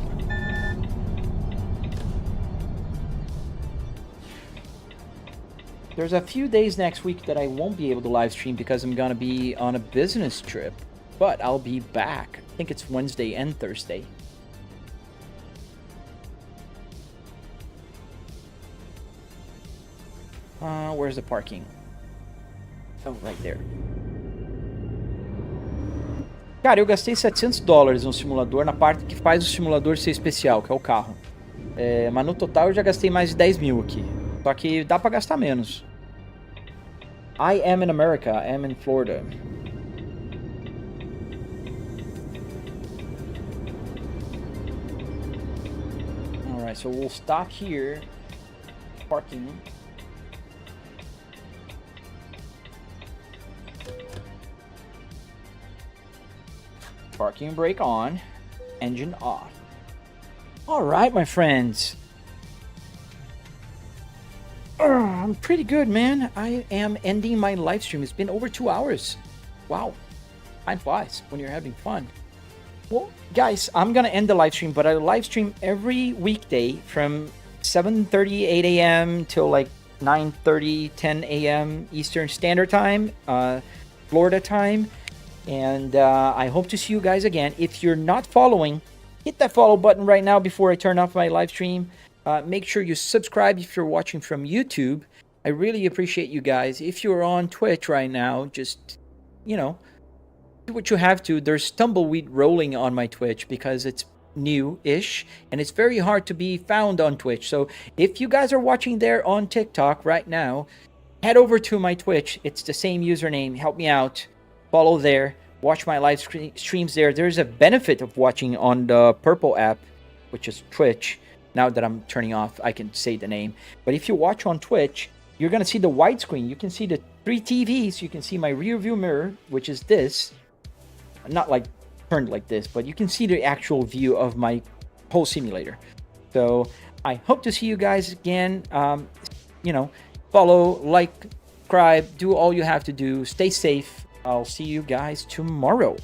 There's a few days next week that I won't be able to live stream because I'm gonna be on a business trip. But I'll be back. I think it's Wednesday and Thursday. Where's the parking? Oh, right there. Cara, eu gastei $700 no simulador, na parte que faz o simulador ser especial, que é o carro. Mas no total eu já gastei mais de 10 mil aqui. Só que dá pra gastar menos. I am in America. I am in Florida. Alright, so we'll stop here. Parking. Parking brake on, engine off. All right, my friends. I'm pretty good, man. I am ending my live stream. It's been over 2 hours. Wow. Time flies when you're having fun. Well, guys, I'm going to end the live stream, but I live stream every weekday from 7:30, 8 a.m. till like 9:30, 10 a.m. Eastern Standard Time, Florida time. And I hope to see you guys again. If you're not following, hit that follow button right now before I turn off my live stream. Make sure you subscribe if you're watching from YouTube. I really appreciate you guys. If you're on Twitch right now, just, do what you have to. There's tumbleweed rolling on my Twitch because it's new-ish and it's very hard to be found on Twitch. So if you guys are watching there on TikTok right now, head over to my Twitch. It's the same username. Help me out. Follow there. Watch my live streams there. There's a benefit of watching on the purple app, which is Twitch. Now that I'm turning off, I can say the name. But if you watch on Twitch, you're going to see the widescreen. You can see the 3 TVs. You can see my rear view mirror, which is this. Not like turned like this, but you can see the actual view of my whole simulator. So I hope to see you guys again. Follow, like, subscribe, do all you have to do. Stay safe. I'll see you guys tomorrow.